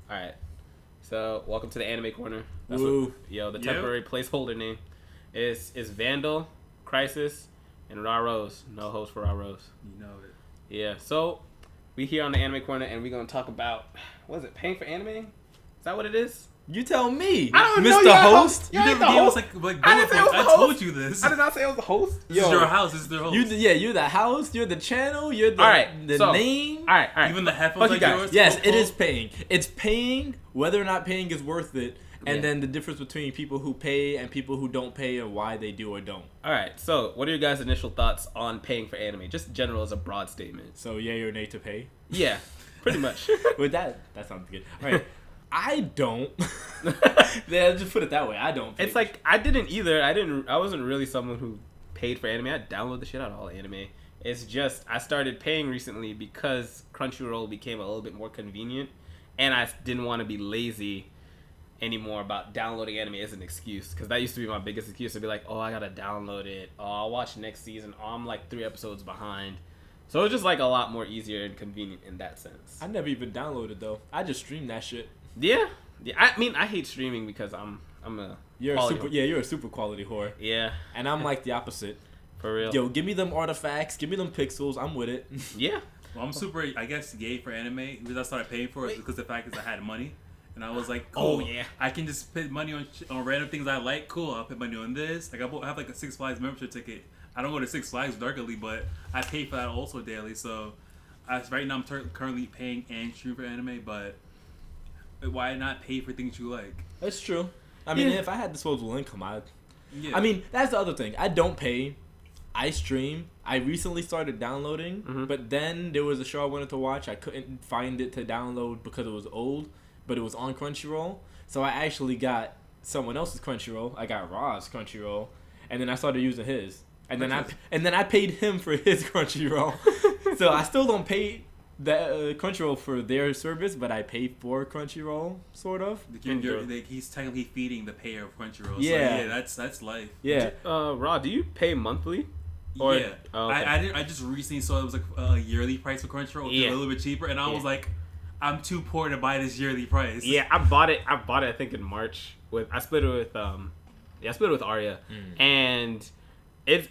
All right. So, welcome to the Anime Corner. That's Woo. the temporary placeholder name is Vandel, Crisis, and Raw Rose. No host for Raw Rose. You know it. Yeah. So, we here on the Anime Corner, and we're gonna talk about paying for anime? Is that what it is? You tell me, I don't know, Mr. Host. You never gave us like I didn't say I was the I host. told you this. I did not say I was the host. This is your house. This is their host. You're the house. You're the channel. You're the name. All right. Even the headphones like yours. Yes, it is paying. It's paying. Whether or not paying is worth it, and then the difference between people who pay and people who don't pay, and why they do or don't. All right. So, what are your guys' initial thoughts on paying for anime? Just general as a broad statement. So, yay or nay to pay? Yeah, pretty much. With that sounds good. All right. I don't. Yeah, just put it that way. I don't pay. It's like I didn't either. I wasn't really someone who paid for anime. I download the shit out of all anime. It's just I started paying recently because Crunchyroll became a little bit more convenient, and I didn't want to be lazy anymore about downloading anime as an excuse, because that used to be my biggest excuse, to be like, oh, I gotta download it. Oh, I'll watch next season. Oh, I'm like 3 episodes behind. So it's just like a lot more easier and convenient in that sense. I never even downloaded though. I just streamed that shit. Yeah. I mean, I hate streaming because You're a super quality whore. Yeah. And I'm like the opposite. For real. Yo, give me them artifacts, give me them pixels. I'm with it. Yeah. Well, I'm super, I guess, gay for anime. The reason I started paying for it is because the fact is I had money. And I was like, oh, cool, yeah. I can just put money on random things I like. Cool, I'll put money on this. Like, I have like a Six Flags membership ticket. I don't go to Six Flags regularly, but I pay for that also daily. So, right now I'm currently paying and streaming for anime, but why not pay for things you like? That's true. I mean, if I had disposable income, Yeah. I mean, that's the other thing. I don't pay. I stream. I recently started downloading, but then there was a show I wanted to watch. I couldn't find it to download because it was old, but it was on Crunchyroll. So I actually got someone else's Crunchyroll. I got Raw's Crunchyroll, and then I started using his. And then I paid him for his Crunchyroll. So I still don't pay the Crunchyroll for their service, but I pay for Crunchyroll, sort of. He's technically feeding the payer of Crunchyroll. Yeah. So yeah, that's life. Yeah. Raw, do you pay monthly? Or, yeah. Oh, okay. I just recently saw it was like a yearly price for Crunchyroll, which is a little bit cheaper, and I was like, I'm too poor to buy this yearly price. Yeah, I bought it. I think in March I split it with Arya, and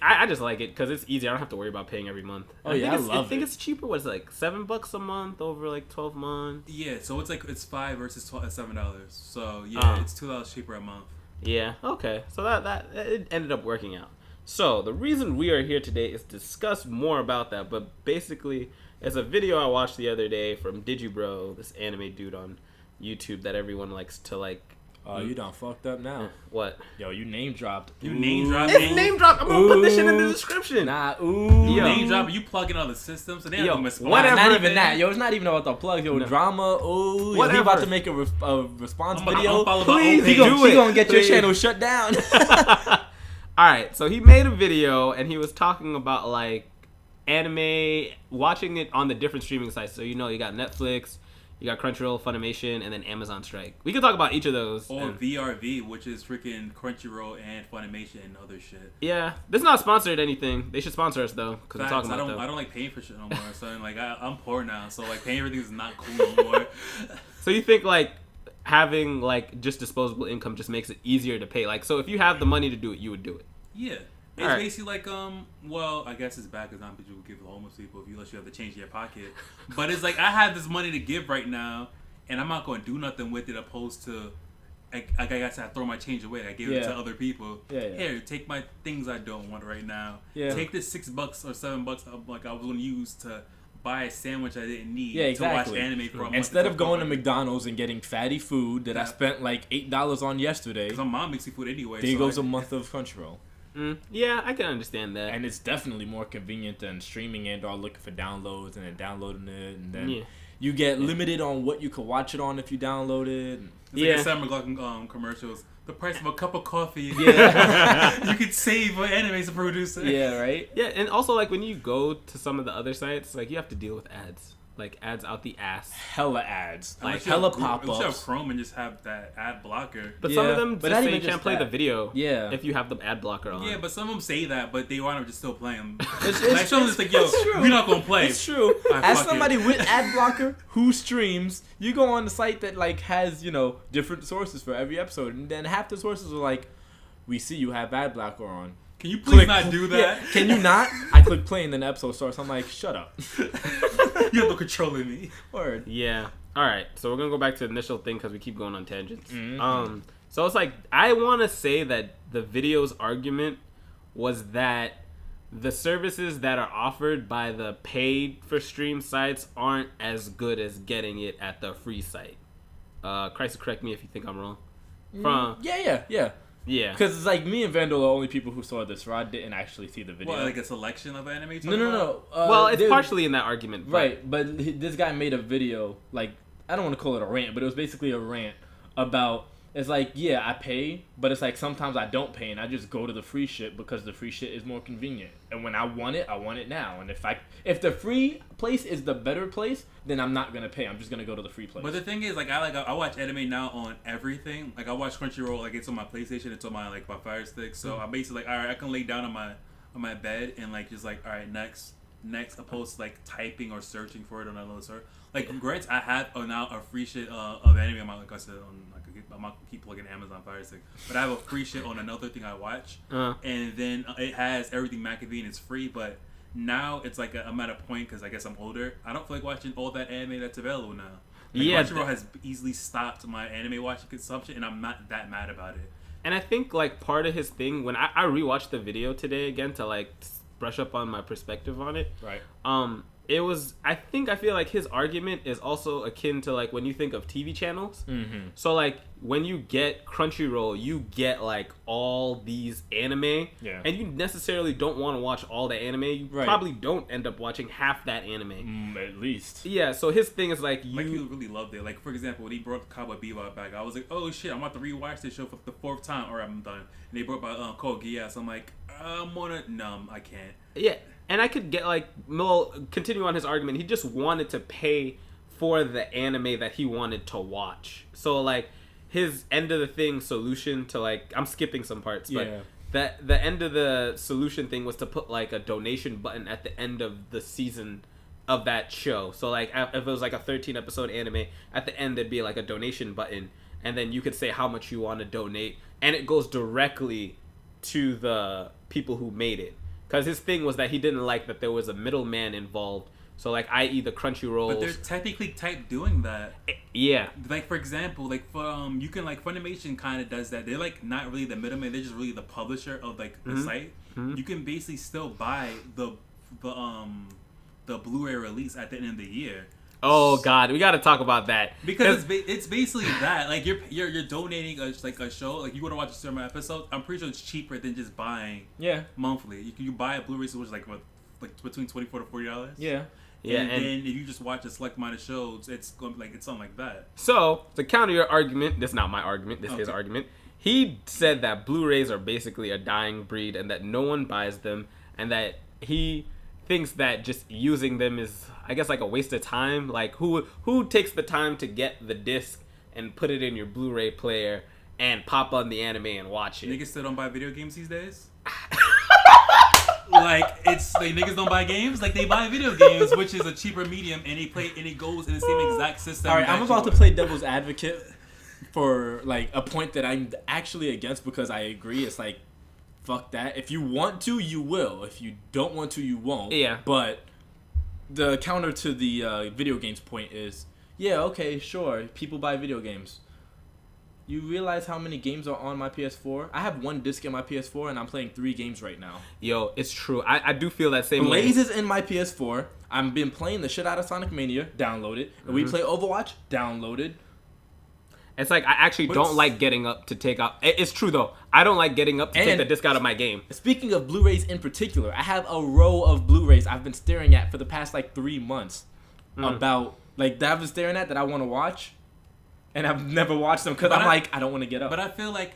I just like it because it's easy. I don't have to worry about paying every month. I think it's cheaper. What's it, like $7 a month over like 12 months? Yeah, so it's like it's $5 versus $7. So yeah, it's $2 cheaper a month. Yeah. Okay. So that it ended up working out. So the reason we are here today is to discuss more about that. But basically, it's a video I watched the other day from Digibro, this anime dude on YouTube that everyone likes to like. Oh, you done fucked up now. What? Yo, you name dropped. You name dropped. It's name drop. I'm gonna put this shit in the description. Nah, You name dropping. You plugging all the systems. So they whatever. Not even that. Yo, it's not even about the plugs. Yo, drama. Ooh, yo, he about to make a response video. Please he gonna get your channel shut down. All right, so he made a video and he was talking about like anime, watching it on the different streaming sites. So you got Netflix, you got Crunchyroll, Funimation, and then Amazon Strike. We can talk about each of those. Or VRV, which is freaking Crunchyroll and Funimation and other shit. Yeah, this is not sponsored anything. They should sponsor us though, because we're talking about them. I don't like paying for shit no more. So like I'm poor now, so like paying for things is not cool no more. So you think like having like just disposable income just makes it easier to pay? Like, so if you have the money to do it, you would do it. Yeah. It's basically like, well, I guess it's bad because not people would give to homeless people unless you have to change your pocket. But it's like, I have this money to give right now, and I'm not going to do nothing with it opposed to, like I guess I throw my change away. I give it to other people. Here, take my things I don't want right now. Yeah. Take this $6 or $7 like I was going to use to buy a sandwich I didn't need to watch anime for a month. Instead of going to McDonald's and getting fatty food that I spent like $8 on yesterday. Because my mom makes me food anyway. There goes a month of Crunchyroll. Yeah, I can understand that. And it's definitely more convenient than streaming it or looking for downloads and then downloading it. And then you get limited on what you can watch it on if you download it. It's like a Sam McLaughlin commercials. The price of a cup of coffee. Yeah. You could save what anime to produce it. Yeah, right? Yeah, and also like when you go to some of the other sites, like you have to deal with ads like ads out the ass. Hella ads, Unless like hella you have pop-ups. Chrome and just have that ad blocker. But some of them but just not say even you can't just play that. the video. Yeah. If you have the ad blocker on. Yeah, but some of them say that, but they want to just still play them. It's Like some of them just like, yo, true. we're not gonna play. It's true. Alright, As fuck somebody it. with ad blocker who streams, you go on the site that like has, you know, different sources for every episode, and then half the sources are like, we see you have ad blocker on. Can you please not do that? Yeah, can you not? I click play and then the episode starts. I'm like, shut up. You have no control of me. Word. Yeah. All right. So we're gonna go back to the initial thing because we keep going on tangents. Mm-hmm. So it's like I want to say that the video's argument was that the services that are offered by the paid for stream sites aren't as good as getting it at the free site. Christ, correct me if you think I'm wrong. Yeah. Because it's like me and Vandel are the only people who saw this. Rod didn't actually see the video. What, like a selection of anime? you're No. talking about? Well, it's partially in that argument. But Right, but this guy made a video, like, I don't want to call it a rant, but it was basically a rant about, it's like, yeah, I pay, but it's like sometimes I don't pay, and I just go to the free shit because the free shit is more convenient. And when I want it now. And if the free place is the better place, then I'm not going to pay. I'm just going to go to the free place. But the thing is, like, I watch anime now on everything. Like, I watch Crunchyroll, like, it's on my PlayStation, it's on my, like, my Fire Stick. So I'm basically like, all right, I can lay down on my bed and, like, just like, all right, next, opposed to, like, typing or searching for it on another server. Like, congrats, I have now a free shit of anime. Like I said, I'm not keep plugging Amazon Fire Stick, but I have a free shit on another thing I watch, and then it has everything Macavine. It's free, but now it's like I'm at a point because I guess I'm older. I don't feel like watching all that anime that's available now. Like, Yeah, Crunchyroll has easily stopped my anime watching consumption, and I'm not that mad about it. And I think like part of his thing when I rewatched the video today again to like brush up on my perspective on it. Right. It was I feel like his argument is also akin to like when you think of TV channels. Mm-hmm. So like when you get Crunchyroll, you get like all these anime, Yeah. and you necessarily don't want to watch all the anime. You Right. probably don't end up watching half that anime. At least. Yeah. So his thing is like Like, you really loved it. Like, for example, when he brought Cowboy Bebop back, I was like, oh shit, I'm about to rewatch this show for the 4th time, or I'm done. And they brought back Code Geass. I'm like, I can't. Yeah, and I could get like continue on his argument. He just wanted to pay for the anime that he wanted to watch. So like his end of the thing solution to like I'm skipping some parts, but Yeah. that the end of the solution thing was to put like a donation button at the end of the season of that show. So like if it was like a 13 episode anime, at the end there'd be like a donation button, and then you could say how much you want to donate, and it goes directly to the people who made it. Because his thing was that he didn't like that there was a middleman involved. So, like, i.e. the Crunchyroll. But there's technically type doing that. Yeah. Like, for example, like, for, you can, like, Funimation kind of does that. They're, like, not really the middleman. They're just really the publisher of, like, the site. You can basically still buy the Blu-ray release at the end of the year. Oh, God. We got to talk about that. Because it's basically that. Like, you're donating a show. Like, you want to watch a certain episode. I'm pretty sure it's cheaper than just buying monthly. You buy a Blu-ray, which is, like, what, like between $24 to $40. Yeah. Yeah, and then if you just watch a select amount of shows, it's going to be like it's something like that. So, to counter your argument, this is not my argument, this is his argument. He said that Blu-rays are basically a dying breed and that no one buys them, and that he thinks that just using them is, I guess, like a waste of time. Like, who takes the time to get the disc and put it in your Blu-ray player and pop on the anime and watch it? Niggas still don't buy video games these days? Like, it's like niggas don't buy games, like they buy video games, which is a cheaper medium, and it goes in the same exact system. All right, I'm about to play devil's advocate for like a point that I'm actually against because I agree. It's like, fuck that. If you want to, you will. If you don't want to, you won't. Yeah. But the counter to the video games point is, yeah, okay, sure, people buy video games. You realize how many games are on my PS4? I have 1 disc in my PS4, and I'm playing 3 games right now. Yo, it's true. I do feel that same Blaze way. is in my PS4. I've been playing the shit out of Sonic Mania, downloaded. And we play Overwatch, downloaded. It's like I actually don't like getting up to take out. It's true though. I don't like getting up to take the disc out of my game. Speaking of Blu-rays in particular, I have a row of Blu-rays I've been staring at for the past like 3 months. About like that I've been staring at that I want to watch. And I've never watched them because I'm like, I don't want to get up. But I feel like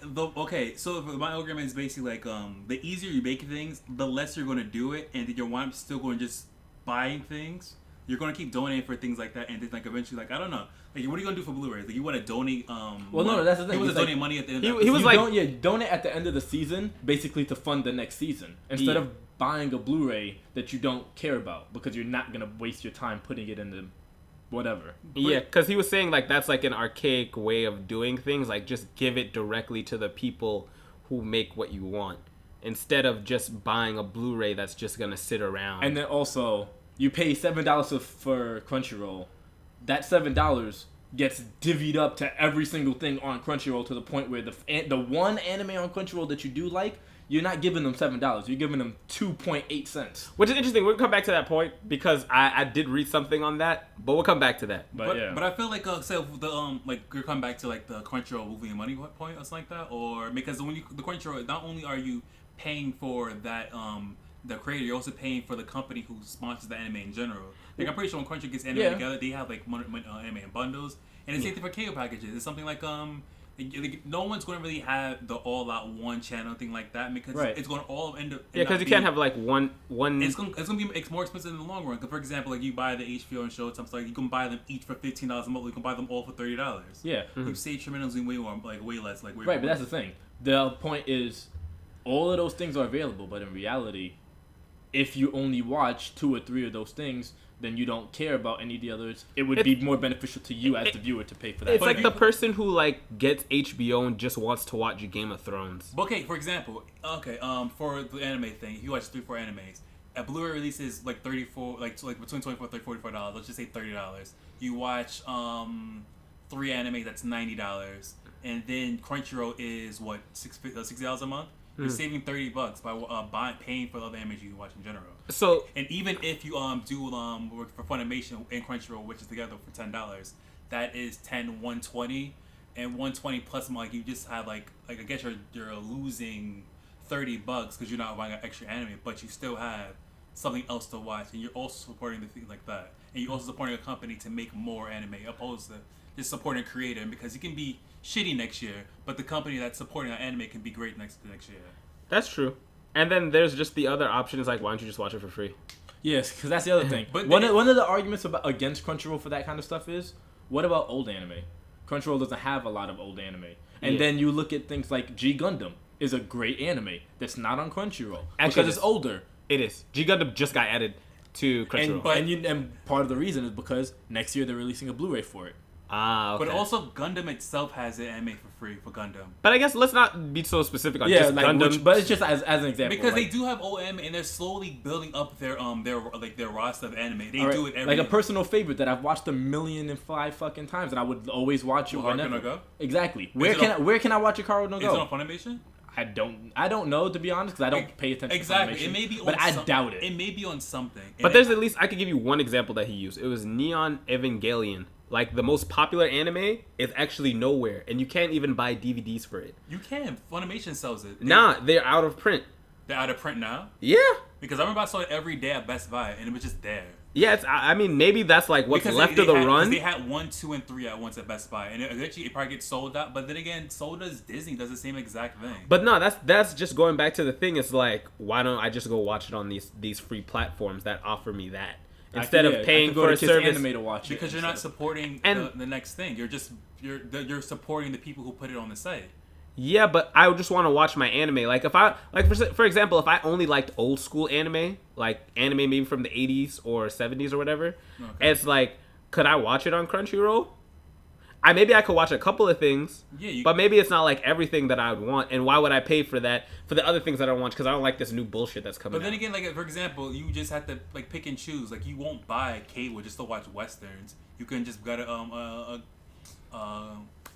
so my argument is basically like the easier you make things, the less you're going to do it, and then you're still going to just buying things. you're gonna keep donating for things like that, and then like eventually, like I don't know, like what are you gonna do for Blu-rays? Like you want to donate? Well, no, that's the thing. He was Like, donating money at the end. He was like, donate at the end of the season, basically to fund the next season, instead of buying a Blu-ray that you don't care about because you're not gonna waste your time putting it in the whatever. Yeah, because he was saying like that's like an archaic way of doing things. Like just give it directly to the people who make what you want, instead of just buying a Blu-ray that's just gonna sit around. And then also, you pay $7 for Crunchyroll. That $7 gets divvied up to every single thing on Crunchyroll to the point where the one anime on Crunchyroll that you do like, you're not giving them $7. You're giving them 2.8 cents. Which is interesting. We'll come back to that point because I did read something on that, but we'll come back to that. But I feel like so the like you're coming back to like the Crunchyroll movie and money point or something like that, or because when you the Crunchyroll, not only are you paying for that the creator, you're also paying for the company who sponsors the anime in general. Like I'm pretty sure when Crunchyroll gets anime together, they have like anime in bundles, and the same thing for KO packages. It's something like no one's going to really have the all-out one channel thing like that because it's going to all end up. Yeah, because you can't have like one. It's going to be more expensive in the long run. Because for example, like you buy the HBO and Showtime, like you can buy them each for $15 a month. You can buy them all for $30. Yeah, you save tremendously way more, like way less, like way right. More. But that's the thing. The point is, all of those things are available, but in reality, if you only watch 2 or 3 of those things, then you don't care about any of the others. It would be more beneficial to you as the viewer to pay for that. It's like the person who like gets HBO and just wants to watch Game of Thrones. Okay, for example, for the anime thing, if you watch 3-4 animes, a Blu-ray release is like $34, like between $24, $30, $44. Let's just say $30. You watch 3 anime, that's $90, and then Crunchyroll is what $60 a month. You're saving $30 by paying for the other animes you can watch in general. So, and even if you do work for Funimation and Crunchyroll, which is together for $10, that is 120, and 120 plus like you just have like I guess you're losing $30 because you're not buying an extra anime, but you still have something else to watch, and you're also supporting the things like that, and you're also supporting a company to make more anime opposed to just supporting a creator, because you can be shitty next year, but the company that's supporting that anime can be great next year. That's true. And then there's just the other option is like, why don't you just watch it for free? Yes, because that's the other thing. But one of the arguments against Crunchyroll for that kind of stuff is, what about old anime? Crunchyroll doesn't have a lot of old anime. And then you look at things like G Gundam is a great anime that's not on Crunchyroll because it's older. It is. G Gundam just got added to Crunchyroll. And part of the reason is because next year they're releasing a Blu-ray for it. Ah, okay. But also Gundam itself has an anime for free for Gundam. But I guess let's not be so specific on just like Gundam. But it's just as an example. Because they do have old anime and they're slowly building up their roster of anime. They do it every like a personal favorite that I've watched 1,000,005 fucking times and I would always watch it whenever. Go? Exactly. Where can I watch Hikaru no Go? Is it on Funimation? I don't know, to be honest, because I don't pay attention to Funimation. It may be on I doubt it. It may be on something. But there's at least, I could give you one example that he used. It was Neon Evangelion. Like, the most popular anime is actually nowhere, and you can't even buy DVDs for it. You can. Funimation sells it. They're out of print. They're out of print now? Yeah. Because I remember I saw it every day at Best Buy, and it was just there. Yeah, I mean, maybe that's like what's left of the run. They had 1, 2, and 3 at once at Best Buy, and eventually it probably gets sold out. But then again, so does Disney. Does the same exact thing. But no, that's just going back to the thing. It's like, why don't I just go watch it on these free platforms that offer me that instead of paying for a service? Anime to watch it because you're not supporting the next thing. You're supporting the people who put it on the site. Yeah, but I just want to watch my anime. Like if I for example, if I only liked old school anime, like anime maybe from the 80s or 70s or whatever, it's like, could I watch it on Crunchyroll? Maybe I could watch a couple of things, but maybe it's not like everything that I would want. And why would I pay for that for the other things that I want? Because I don't like this new bullshit that's coming out. But then again, like for example, you just have to like pick and choose. Like you won't buy cable just to watch westerns. You can just get a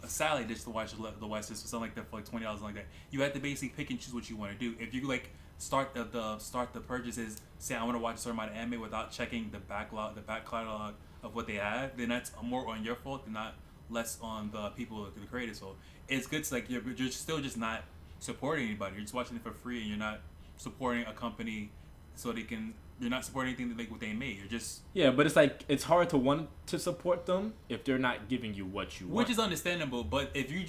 Sally dish to watch the westerns for something like that for like $20 like that. You have to basically pick and choose what you want to do. If you like start the purchases, say I want to watch a certain amount of anime without checking the back catalog of what they have, then that's more on your fault and not less on the people, the creators. So it's good to like you're still just not supporting anybody. You're just watching it for free and you're not supporting a company so they can. You're not supporting anything that what they made. You're just but it's like it's hard to want to support them if they're not giving you what you want. Which is understandable, but if you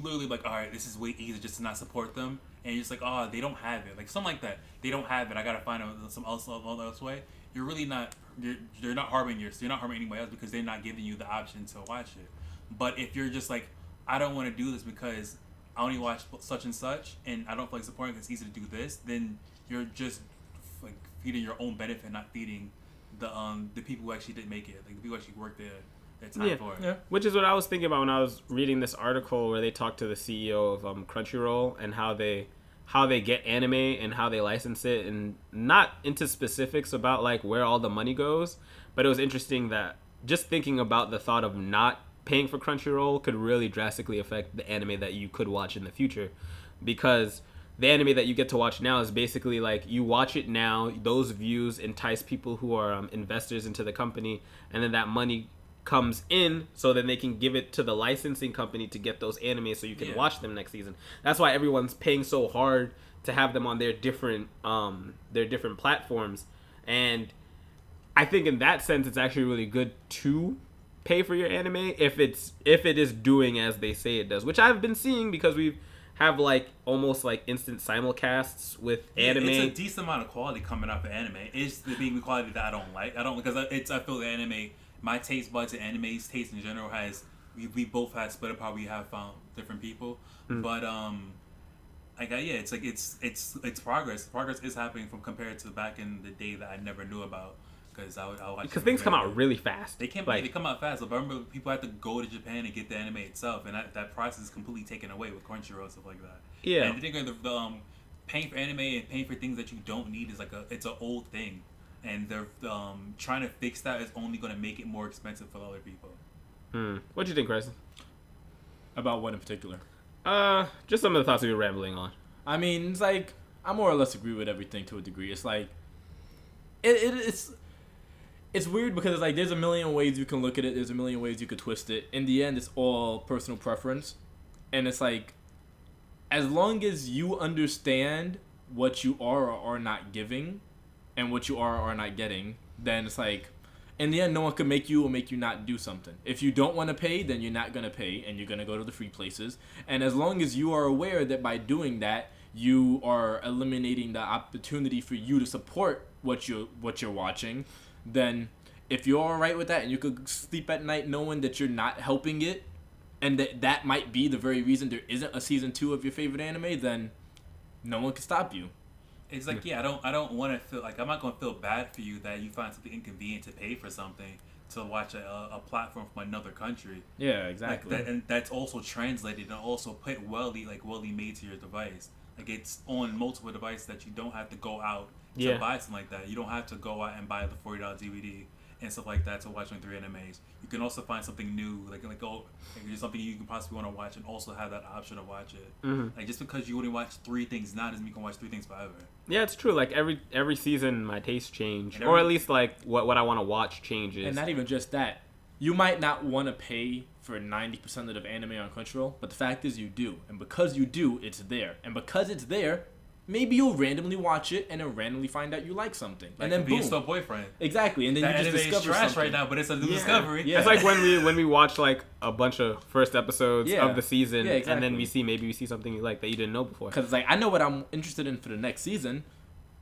literally like, all right, this is way easier just to not support them, and you're just like, oh, they don't have it, like something like that. They don't have it. I gotta find some else way. you're really not. You're not harming you're not harming anybody else because they're not giving you the option to watch it. But if you're just like, I don't want to do this because I only watch such and such, and I don't feel like supporting because it's easy to do this, then you're just like feeding your own benefit, not feeding the people who actually did make it, like the people who actually worked their time for it. Yeah, which is what I was thinking about when I was reading this article where they talked to the CEO of Crunchyroll and how they get anime and how they license it, and not into specifics about like where all the money goes, but it was interesting that just thinking about the thought of not paying for Crunchyroll could really drastically affect the anime that you could watch in the future, because the anime that you get to watch now is basically like you watch it now, those views entice people who are investors into the company, and then that money comes in so then they can give it to the licensing company to get those animes so you can watch them next season. That's why everyone's paying so hard to have them on their different platforms, and I think in that sense it's actually really good to pay for your anime if it is doing as they say it does, which I've been seeing because we have like almost like instant simulcasts with anime. It's a decent amount of quality coming out of anime. It's the being the quality that I don't like. Because I feel the anime, my taste buds and anime's taste in general we both had split apart. We have found different people, but it's like it's progress. Progress is happening from compared to back in the day that I never knew about. Because things come out really fast. They come out fast. But remember, people have to go to Japan and get the anime itself, and that process is completely taken away with Crunchyroll and stuff like that. Yeah. And I think the paying for anime and paying for things that you don't need is it's an old thing, and they're trying to fix that is only going to make it more expensive for other people. What do you think, Bryson? About what in particular? Just some of the thoughts we were rambling on. I mean, it's like I more or less agree with everything to a degree. It's like it's weird because it's like there's a million ways you can look at it. There's a million ways you could twist it. In the end, it's all personal preference. And it's like, as long as you understand what you are or are not giving and what you are or are not getting, then it's like, in the end, no one can make you or make you not do something. If you don't want to pay, then you're not going to pay and you're going to go to the free places. And as long as you are aware that by doing that, you are eliminating the opportunity for you to support what you're watching, then if you're all right with that and you could sleep at night knowing that you're not helping it and that might be the very reason there isn't a season 2 of your favorite anime, then no one can stop you. It's like, I don't want to feel like I'm not going to feel bad for you that you find something inconvenient to pay for something to watch a platform from another country. Yeah, exactly. And that's also translated and also put well made to your device. Like it's on multiple devices that you don't have to go out to buy something like that. You don't have to go out and buy the $40 DVD and stuff like that to watch on 3 animes. You can also find something new, like there's something you can possibly want to watch and also have that option to watch it. Like just because you only watch 3 things now doesn't mean you can watch 3 things forever. Yeah, it's true. Like every season, my tastes change, or at least like what I want to watch changes. And not even just that. You might not want to pay for 90% of the anime on Crunchyroll, but the fact is you do. And because you do, it's there. And because it's there, maybe you'll randomly watch it and then randomly find out you like something. Like and then boom. Being boyfriend. Exactly. And then that you just discover trash something right now, but it's a new discovery. Yeah. It's like when we watch like a bunch of first episodes of the season, exactly. and then we see something you like that you didn't know before. Because it's like, I know what I'm interested in for the next season,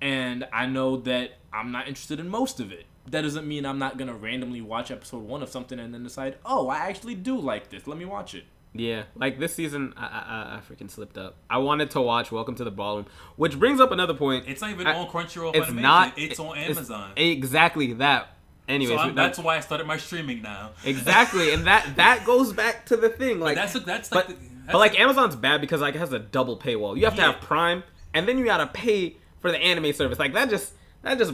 and I know that I'm not interested in most of it. That doesn't mean I'm not going to randomly watch episode 1 of something and then decide, oh, I actually do like this. Let me watch it. Yeah, like this season, I freaking slipped up. I wanted to watch Welcome to the Ballroom, which brings up another point. It's not even on Crunchyroll. It's not. It's on Amazon. Exactly that. Anyways, so that's why I started my streaming now. Exactly, and that goes back to the thing. Like but like Amazon's bad because like it has a double paywall. You have to have Prime, and then you gotta pay for the anime service. Like that just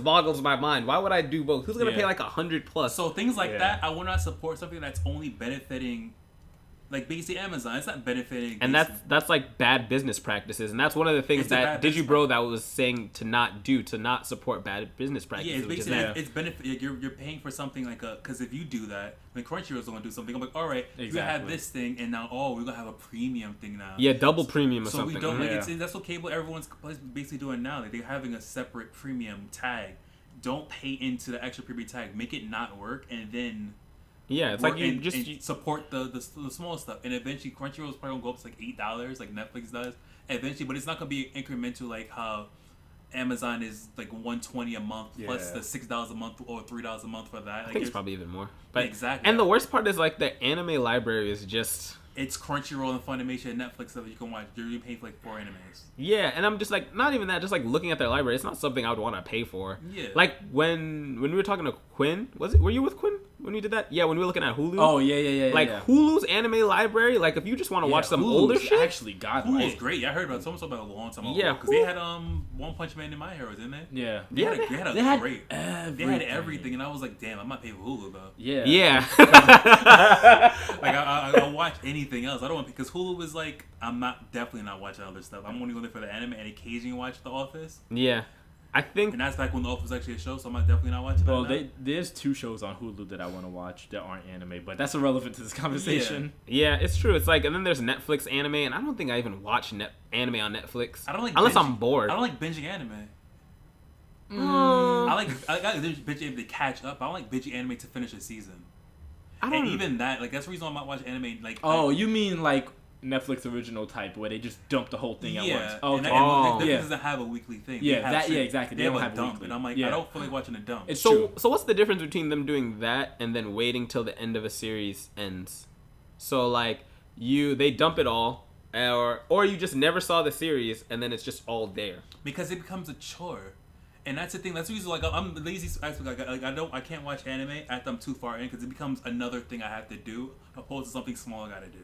boggles my mind. Why would I do both? Who's gonna pay like $100+? So things like that, I will not support something that's only benefiting. Like basically Amazon, it's not benefiting. And that's like bad business practices, and that's one of the things that Digibro that was saying to not do, to not support bad business practices. Yeah, it's basically it's benefit. You're paying for something like because if you do that, when Crunchyroll's going to do something, I'm like, all right, you have this thing, and now we're gonna have a premium thing now. Yeah, double premium or something. So we don't that's what cable everyone's basically doing now. Like they're having a separate premium tag. Don't pay into the extra premium tag. Make it not work, and then. Yeah, it's like you support the small stuff, and eventually Crunchyroll is probably gonna go up to like $8, like Netflix does. Eventually, but it's not gonna be incremental like how Amazon is like $120 a month plus Yeah. the $6 a month or $3 a month for that. I think it's probably even more. But exactly. And the worst part is like the anime library is just. It's Crunchyroll and Funimation and Netflix stuff that you can watch. You're paying for like 4 animes. Yeah, and I'm just like, not even that, just like looking at their library, it's not something I would want to pay for. Yeah. Like when we were talking to Quinn, were you with Quinn when we did that? Yeah, when we were looking at Hulu. Oh yeah. Like Hulu's anime library, like if you just want to watch some older shit. Actually, Hulu is great. I heard about someone talking about it a long time ago. Yeah, because they had One Punch Man and My Heroes, didn't they? Yeah. They had everything. They had everything, and I was like, damn, I might pay for Hulu though. Yeah. Like I'll watch anything else. I don't want, because Hulu is like, I'm definitely not watching other stuff. I'm only going there for the anime and occasionally watch The Office. Yeah. I think, and that's back when The Office was actually a show, so I'm definitely not watching that. Well, there's 2 shows on Hulu that I want to watch that aren't anime, but that's irrelevant to this conversation. Yeah, it's true. It's like, and then there's Netflix anime, and I don't think I even watch anime on Netflix. I don't like unless I'm bored. I don't like binging anime. I like binge anime to catch up. I don't like binging anime to finish a season. And even that, like, that's the reason I'm not watching anime. Like, you mean like Netflix original type where they just dump the whole thing at once? Okay. And Netflix doesn't have a weekly thing. Exactly. They don't have a dump, weekly. And I'm like, I don't feel like watching a dump. It's true. So what's the difference between them doing that and then waiting till the end of a series ends? So like they dump it all, or you just never saw the series and then it's just all there. Because it becomes a chore. And that's the thing. That's the reason. Like, I'm lazy. I can't watch anime after I'm too far in because it becomes another thing I have to do opposed to something small I gotta do.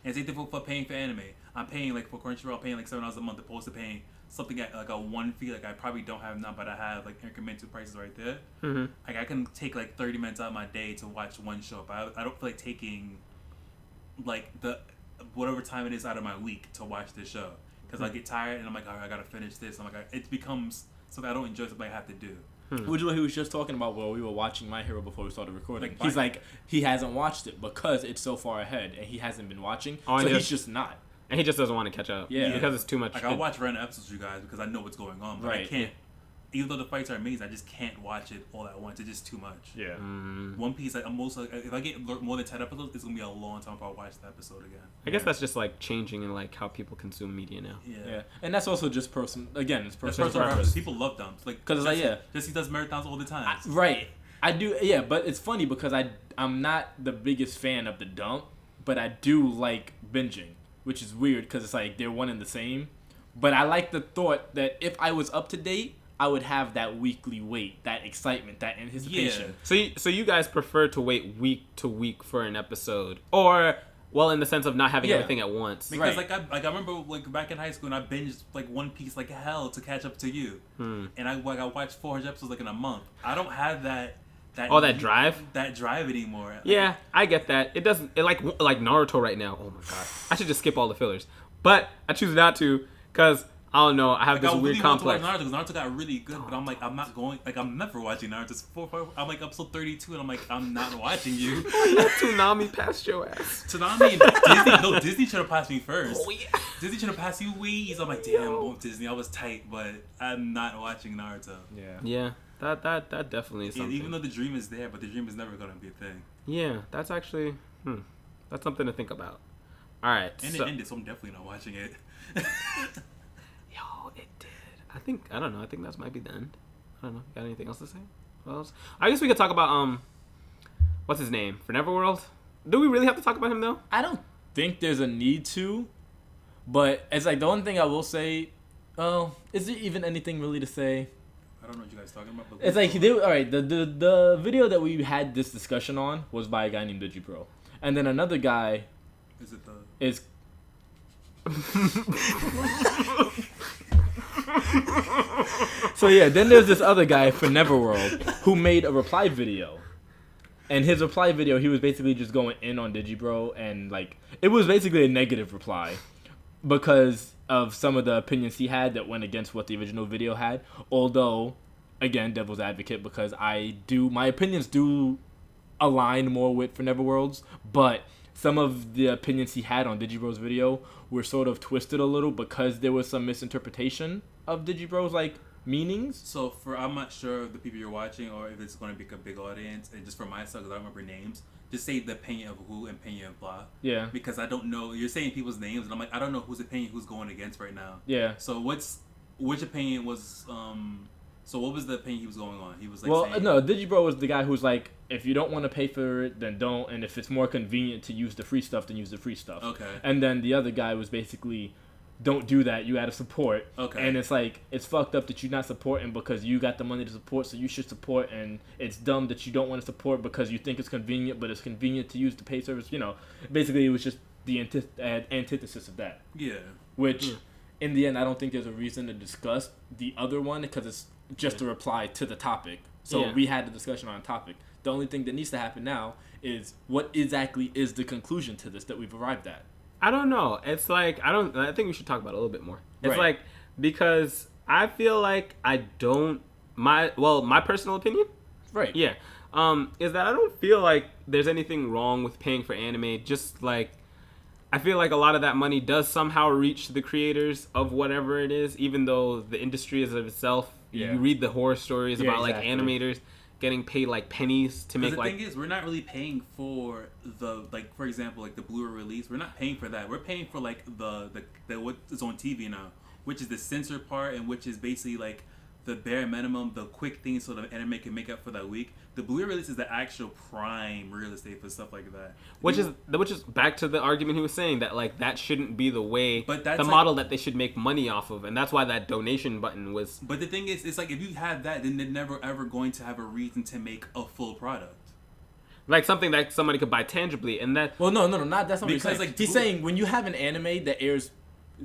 And it's difficult for paying for anime. I'm paying like for Crunchyroll, I'm paying like $7 a month opposed to paying something at like a one fee. Like I probably don't have now, but I have like incremental prices right there. Mm-hmm. Like I can take like 30 minutes out of my day to watch one show, but I don't feel like taking like the whatever time it is out of my week to watch this show because I get tired and I'm like, all right, I gotta finish this. I'm like, it becomes something I don't enjoy, something I have to do. Which is what he was just talking about while we were watching My Hero before we started recording. Like, he's like, he hasn't watched it because it's so far ahead and he hasn't been watching. So he's just not. And he just doesn't want to catch up. Yeah. Because it's too much. Like, I'll watch random episodes, you guys, because I know what's going on. But I can't, even though the fights are amazing, I just can't watch it all at once. It's just too much. Yeah. Mm-hmm. One Piece, I'm also, if I get more than 10 episodes, it's going to be a long time before I watch the episode again. I guess that's just like changing in like how people consume media now. Yeah. And that's also just it's personal preference. People love dumps. Like, because Jesse does marathons all the time. Right. I do, but it's funny because I'm not the biggest fan of the dump, but I do like binging, which is weird because it's like they're one and the same. But I like the thought that if I was up to date, I would have that weekly wait, that excitement, that anticipation. Yeah. So you guys prefer to wait week to week for an episode, or well, in the sense of not having everything at once. Because I remember like back in high school and I binged like One Piece like hell to catch up to you, and I watched 400 episodes like in a month. I don't have that drive? That drive anymore. Yeah, I get that. It doesn't. It like Naruto right now. Oh my god, I should just skip all the fillers, but I choose not to because I don't know. I have this weird complex. Naruto because Naruto got really good, but I'm like, I'm not going. Like, I'm never watching Naruto. I'm like episode 32, and I'm like, I'm not watching you. Toonami passed your ass. Toonami and Disney. No, Disney should have passed me first. Oh yeah. Disney should have passed you ways. I'm like, damn, Disney. I was tight, but I'm not watching Naruto. Yeah. Yeah. That definitely is something. Even though the dream is there, but the dream is never gonna be a thing. Yeah, that's actually that's something to think about. All right. And it ended, so I'm definitely not watching it. Yo, it did. I don't know. I think that might be the end. I don't know. Got anything else to say? What else? I guess we could talk about what's his name? Forneverworld? Do we really have to talk about him though? I don't think there's a need to, but it's like the one thing I will say. Oh, is there even anything really to say? I don't know what you guys are talking about. But it's like all right. The video that we had this discussion on was by a guy named Digibro, and then another guy. Is so yeah, then there's this other guy, Forneverworld, who made a reply video. And his reply video, he was basically just going in on Digibro, and like it was basically a negative reply because of some of the opinions he had that went against what the original video had. Although, again, devil's advocate, because my opinions do align more with Forneverworld's, but some of the opinions he had on Digibro's video were sort of twisted a little because there was some misinterpretation of Digibro's like meanings. So I'm not sure of the people you're watching or if it's going to be a big audience, and just for myself, because I don't remember names, just say the opinion of who and opinion of blah. Yeah. Because I don't know. You're saying people's names, and I'm like, I don't know whose opinion who's going against right now. Yeah. So what's which opinion was So what was the opinion he was going on? He was like, well, saying, no, Digibro was the guy who's like, if you don't want to pay for it, then don't, and if it's more convenient to use the free stuff, then use the free stuff. Okay. And then the other guy was basically, don't do that, you gotta support. Okay. And it's like, it's fucked up that you're not supporting because you got the money to support, so you should support, and it's dumb that you don't want to support because you think it's convenient, but it's convenient to use the pay service. You know, basically it was just the antithesis of that. Yeah. Which, in the end, I don't think there's a reason to discuss the other one because it's just a reply to the topic. So we had the discussion on a topic. The only thing that needs to happen now is what exactly is the conclusion to this that we've arrived at. I don't know. It's like I think we should talk about it a little bit more. It's Right. like because I feel like my personal opinion, Right. yeah, is that I don't feel like there's anything wrong with paying for anime. Just like I feel like a lot of that money does somehow reach the creators of whatever it is, even though the industry is of itself. Yeah. You read the horror stories about exactly. like animators getting paid like pennies to make the like. thing is, we're not really paying for the for example, like the Blu-ray release. We're not paying for that. We're paying for like the what is on TV now, which is the censored part, and which is basically like the bare minimum, the quick things so the anime can make up for that week. The Blu-ray release is the actual prime real estate for stuff like that. Which is back to the argument he was saying that like that shouldn't be the way, But that's the like, model that they should make money off of, and that's why that donation button was. But the thing is, it's like if you have that, then they're never ever going to have a reason to make a full product. Like something that somebody could buy tangibly, and that. Well, no, not that's not Because, what he's saying. like, He's saying when you have an anime that airs,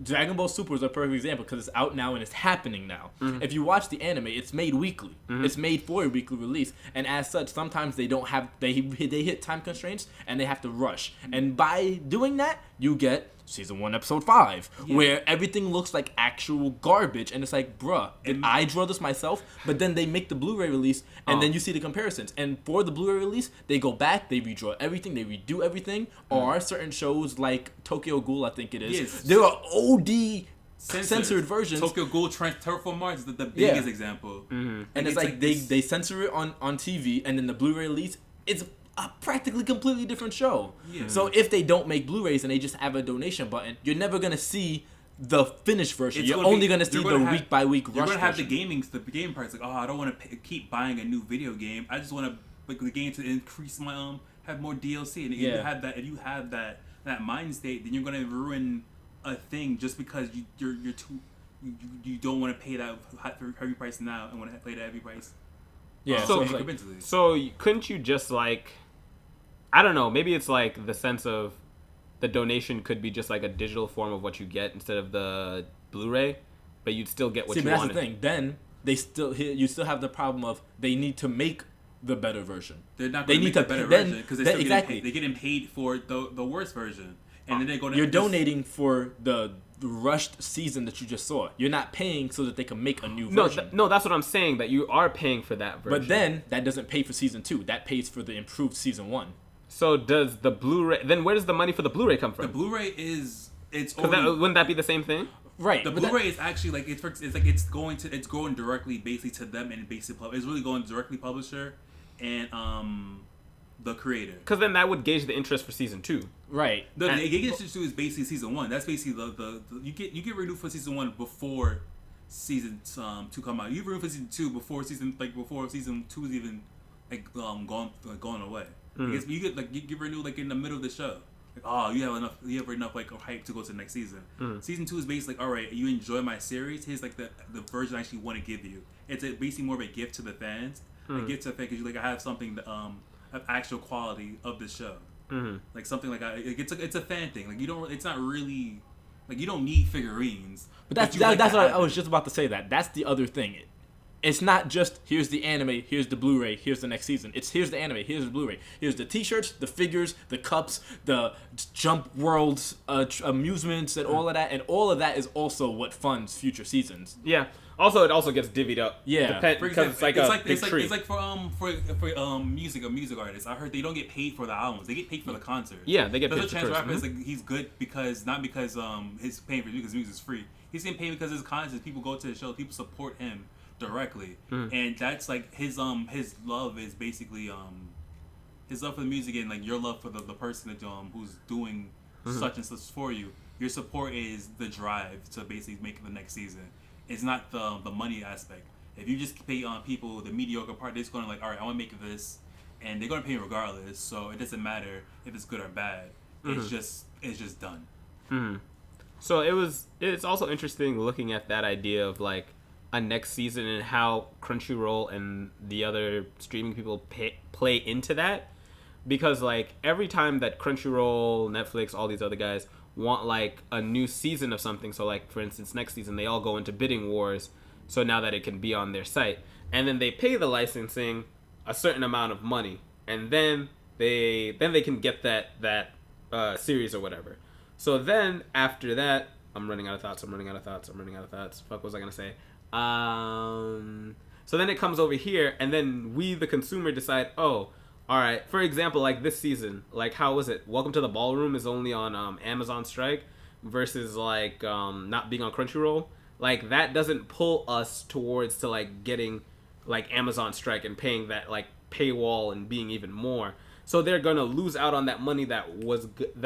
Dragon Ball Super is a perfect example because it's out now and it's happening now. Mm-hmm. If you watch the anime, it's made weekly. It's made for a weekly release, and as such, sometimes they don't have they hit time constraints and they have to rush. And by doing that, you get season 1, episode 5, where everything looks like actual garbage, and it's like, bruh, did I draw this myself? But then they make the Blu-ray release, and then you see the comparisons. And for the Blu-ray release, they go back, they redraw everything, they redo everything. Or certain shows like Tokyo Ghoul, I think it is. Yes. There are OD censored versions. Tokyo Ghoul Terraform Mars is the biggest example. And it's like they censor it on TV, and then the Blu-ray release, it's a practically completely different show. Yeah. So if they don't make Blu-rays and they just have a donation button, you're never gonna see the finished version. You're only gonna see the week by week rush. You're gonna have version. the game price. Like, oh, I don't want to keep buying a new video game. I just want to like the game to increase my have more DLC. And if you have that mind state, then you're gonna ruin a thing just because you're too you don't want to pay that heavy price now and want to pay the heavy price. Yeah. So couldn't you just like, I don't know, maybe it's like the sense of the donation could be just like a digital form of what you get instead of the Blu-ray, but you'd still get what you wanted. wanted. That's the thing. Then you still have the problem of they need to make the better version. They're not going to make the better version because they're getting paid for the worst version, and then they're going to. You're donating for the rushed season that you just saw. You're not paying so that they can make a new version. No, that's what I'm saying. That you are paying for that version. But then that doesn't pay for season 2. That pays for the improved season 1. So does the Blu-ray? Then where does the money for the Blu-ray come from? The Blu-ray wouldn't that be the same thing? Right. The Blu-ray is actually like it's going directly basically to them and basically it's really going directly publisher and the creator. Because then that would gauge the interest for season 2. Right. The gauge season 2 is basically season 1. That's basically the you get renewed for season 1 before season 2 come out. You renewed for season 2 before season 2 is even like gone away. You get renewed like in the middle of the show. Like, oh, you have enough like hype to go to the next season. Season 2 is basically like, all right, you enjoy my series. Here's like the version I actually want to give you. It's basically more of a gift to the fans. A gift to the fans because you like I have something that have actual quality of the show. Like something like it's a fan thing. Like you don't. It's not really like you don't need figurines. But that's what I was just about to say. That's the other thing. It's not just here's the anime, here's the Blu-ray, here's the next season. It's here's the anime, here's the Blu-ray, here's the T-shirts, the figures, the cups, the Jump Worlds amusements, and all of that. And all of that is also what funds future seasons. Yeah. Also, it also gets divvied up. Yeah. Because it's like a big tree. It's like for music artists. I heard they don't get paid for the albums. They get paid for the concerts. Yeah, they get paid for the the rapper is like he's good because not because he's paying for music because music is free. He's getting paid because his concerts. People go to the show. People support him directly, and that's like his love is basically his love for the music and like your love for the person that who's doing such and such for you. Your support is the drive to basically make the next season. It's not the money aspect. If you just pay people the mediocre part, they're just going to like, all right, I want to make this, and they're going to pay regardless. So it doesn't matter if it's good or bad. It's just done. Mm-hmm. So it's also interesting looking at that idea of like a next season and how Crunchyroll and the other streaming people play into that, because like every time that Crunchyroll, Netflix, all these other guys want like a new season of something, so like for instance next season they all go into bidding wars, so now that it can be on their site, and then they pay the licensing a certain amount of money, and then they can get that series or whatever. So then after that, I'm running out of thoughts. Fuck, what was I gonna say? So then it comes over here, and then we, the consumer, decide, oh, all right. For example, like this season, like how was it? Welcome to the Ballroom is only on Amazon Strike versus like not being on Crunchyroll. Like that doesn't pull us towards to like getting like Amazon Strike and paying that like paywall and being even more. So they're gonna lose out on that money that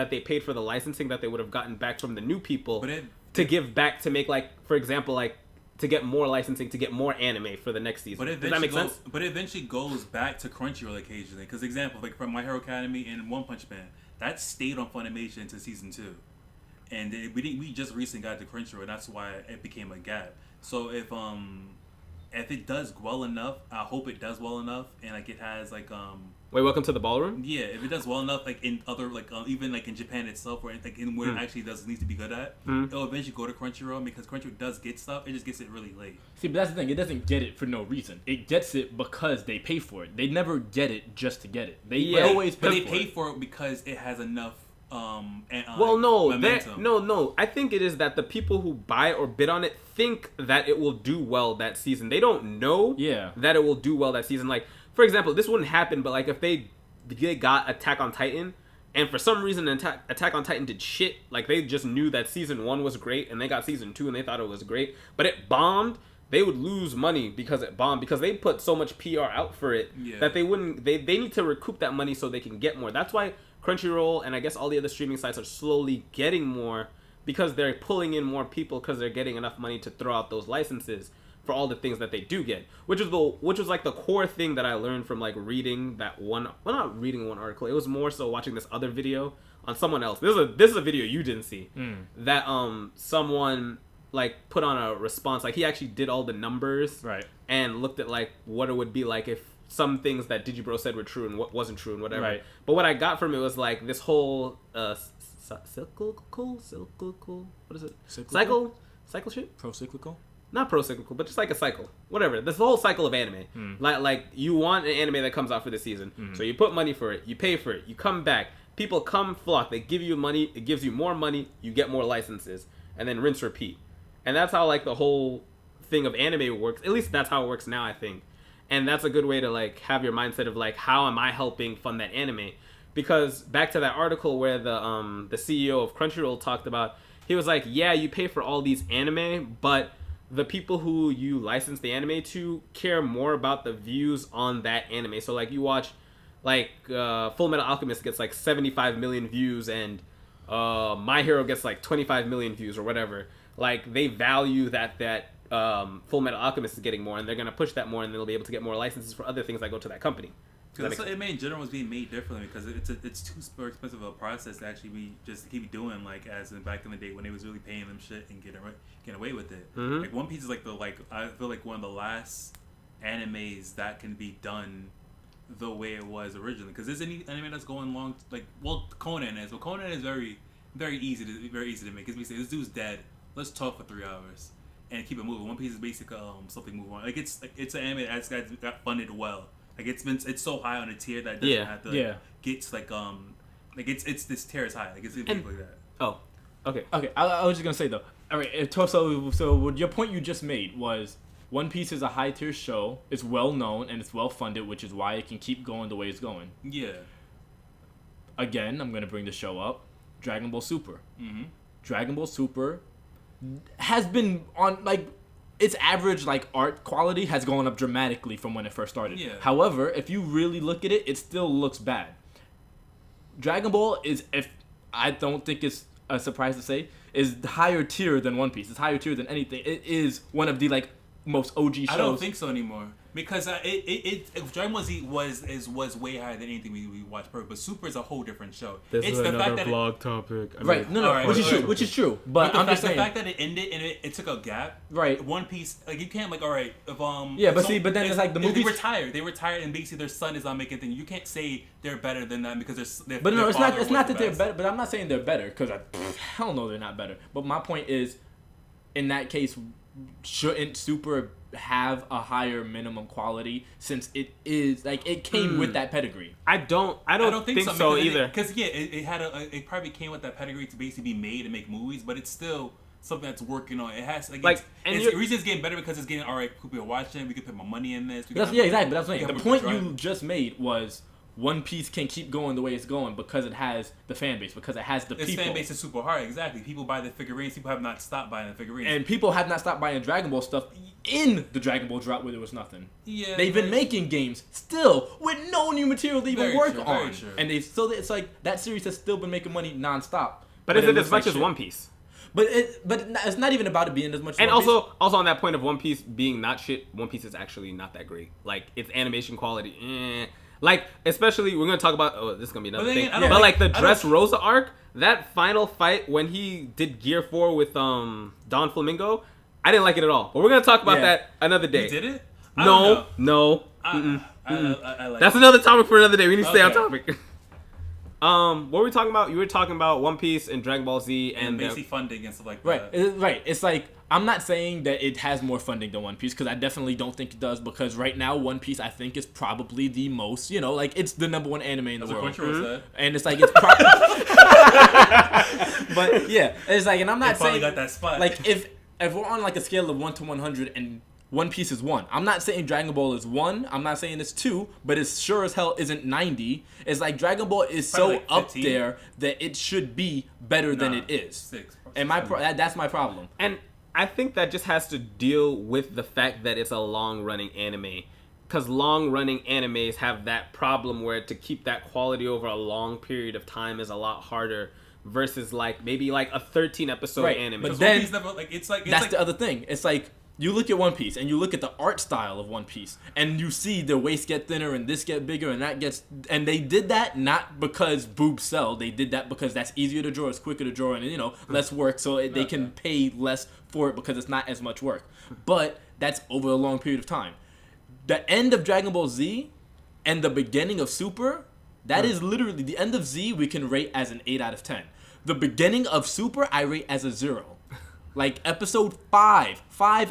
they paid for the licensing that they would have gotten back from the new people to give back to make like, for example, like to get more licensing to get more anime for the next season. Does that make sense? But it eventually goes back to Crunchyroll occasionally. Because example, like from My Hero Academia and One Punch Man, that stayed on Funimation into season 2, and we just recently got to Crunchyroll, and that's why it became a gap. So if it does well enough, I hope it does well enough, and like it has like Wait, Welcome to the Ballroom? Yeah, if it does well enough, like in other, like even like in Japan itself, or like in where it actually does need to be good at, it'll eventually go to Crunchyroll, because Crunchyroll does get stuff. It just gets it really late. See, but that's the thing. It doesn't get it for no reason. It gets it because they pay for it. They never get it just to get it. They always pay for it. They pay for it because it has enough. Momentum. No. I think it is that the people who buy or bid on it think that it will do well that season. They don't know that it will do well that season. Like, for example, this wouldn't happen, but like if they got Attack on Titan, and for some reason Attack on Titan did shit, like they just knew that season 1 was great, and they got season 2 and they thought it was great, but it bombed, they would lose money because it bombed, because they put so much PR out for it that they need to recoup that money so they can get more. That's why Crunchyroll and I guess all the other streaming sites are slowly getting more, because they're pulling in more people, because they're getting enough money to throw out those licenses for all the things that they do get, which was like the core thing that I learned from like reading that one, well, not reading one article, it was more so watching this other video on someone else. This is a video you didn't see, that someone like put on a response, like he actually did all the numbers, right, and looked at like what it would be like if some things that Digibro said were true and what wasn't true and whatever. Right. But what I got from it was like this whole cyclical, what is it? Cycle shit? Pro-cyclical? Not pro-cyclical, but just like a cycle. Whatever. This whole cycle of anime. Like you want an anime that comes out for the season. So you put money for it. You pay for it. You come back. People come flock. They give you money. It gives you more money. You get more licenses. And then rinse, repeat. And that's how like the whole thing of anime works. At least that's how it works now, I think. And that's a good way to like have your mindset of like, how am I helping fund that anime? Because back to that article where the CEO of Crunchyroll talked about, he was like, yeah, you pay for all these anime, but the people who you license the anime to care more about the views on that anime. So like you watch like Full Metal Alchemist gets like 75 million views, and My Hero gets like 25 million views or whatever. Like they value that Full Metal Alchemist is getting more, and they're gonna push that more, and they'll be able to get more licenses for other things that go to that company. Because anime in general is being made differently, because it's too super expensive of a process to actually be just keep doing, like as in back in the day when they was really paying them shit and getting away with it. Like One Piece is like I feel like one of the last animes that can be done the way it was originally. Because there's any anime that's going long, like Conan is. Well, Conan is very easy to make. Because we say this dude's dead. Let's talk for 3 hours and keep it moving. One Piece is basically something moving on. Like it's an anime that's got funded well. Like it's so high on a tier that it doesn't have to get like it's this tier is high. Like it's like that. Oh, okay. I was just gonna say though. All right. So what your point you just made was One Piece is a high tier show. It's well known and it's well funded, which is why it can keep going the way it's going. Yeah. Again, I'm gonna bring the show up. Dragon Ball Super. Dragon Ball Super has been on like. Its average like art quality has gone up dramatically from when it first started. Yeah. However, if you really look at it, it still looks bad. Dragon Ball is I don't think it's surprised to say, is higher tier than One Piece. It's higher tier than anything. It is one of the like most OG shows. I don't think so anymore. Because Dragon Ball Z was way higher than anything we watched, but Super is a whole different show. This it's is the another fact that vlog topic. Right, which is true. But I'm just saying the fact that it ended and it took a gap. Right. One Piece, like you can't like all right if Yeah, but but then it's like the movies. They retired, and basically their son is not making things. You can't say they're better than them because they're. But no, it's not that they're better. But I'm not saying they're better because hell no, they're not better. But my point is, in that case, shouldn't Super have a higher minimum quality since it is like it came with that pedigree? I don't think so either. Because it probably came with that pedigree to basically be made and make movies, but it's still something that's working on. It has the reason it's getting better because it's getting all right. People are watching. We could put more money in this. Exactly. But that's what I'm saying. The point you just made was One Piece can keep going the way it's going because it has the fan base, because it has the people. Its fan base is super hard, exactly. People buy the figurines. People have not stopped buying the figurines. And people have not stopped buying Dragon Ball stuff in the Dragon Ball drop where there was nothing. Yeah, they've been making games still with no new material to even work on. And it's like that series has still been making money nonstop. But is it as much as One Piece? But it's not even about it being as much. And also on that point of One Piece being not shit, One Piece is actually not that great. Like its animation quality, Like, especially, we're going to talk about, this is going to be another thing. But, like, the Dressrosa arc, that final fight when he did Gear 4 with Don Flamingo, I didn't like it at all. But we're going to talk about that another day. You did it? No. I like That's another topic for another day. We need to stay on topic. What were we talking about? You were talking about One Piece and Dragon Ball Z and basic funding and stuff like that. Right. It's like, I'm not saying that it has more funding than One Piece because I definitely don't think it does, because right now One Piece I think is probably the most, like it's the number one anime in the world. And it's like it's but yeah, it's like, and I'm not saying got that spot. Like if we're on like a scale of 1 to 100 and One Piece is 1. I'm not saying Dragon Ball is 1. I'm not saying it's 2, but it sure as hell isn't 90. It's like Dragon Ball is so like up there that it should be better than it is. 6. And that's my problem. And I think that just has to deal with the fact that it's a long-running anime. Because long-running animes have that problem where to keep that quality over a long period of time is a lot harder versus like maybe like a 13-episode anime. But then, that's the other thing. It's like, you look at One Piece and you look at the art style of One Piece and you see the waist get thinner and this get bigger and that gets, and they did that not because boobs sell. They did that because that's easier to draw, it's quicker to draw, and less work, so they can pay less for it because it's not as much work. But that's over a long period of time. The end of Dragon Ball Z and the beginning of Super, that is literally the end of Z. We can rate as an 8 out of 10. The beginning of Super I rate as a 0. Like episode 5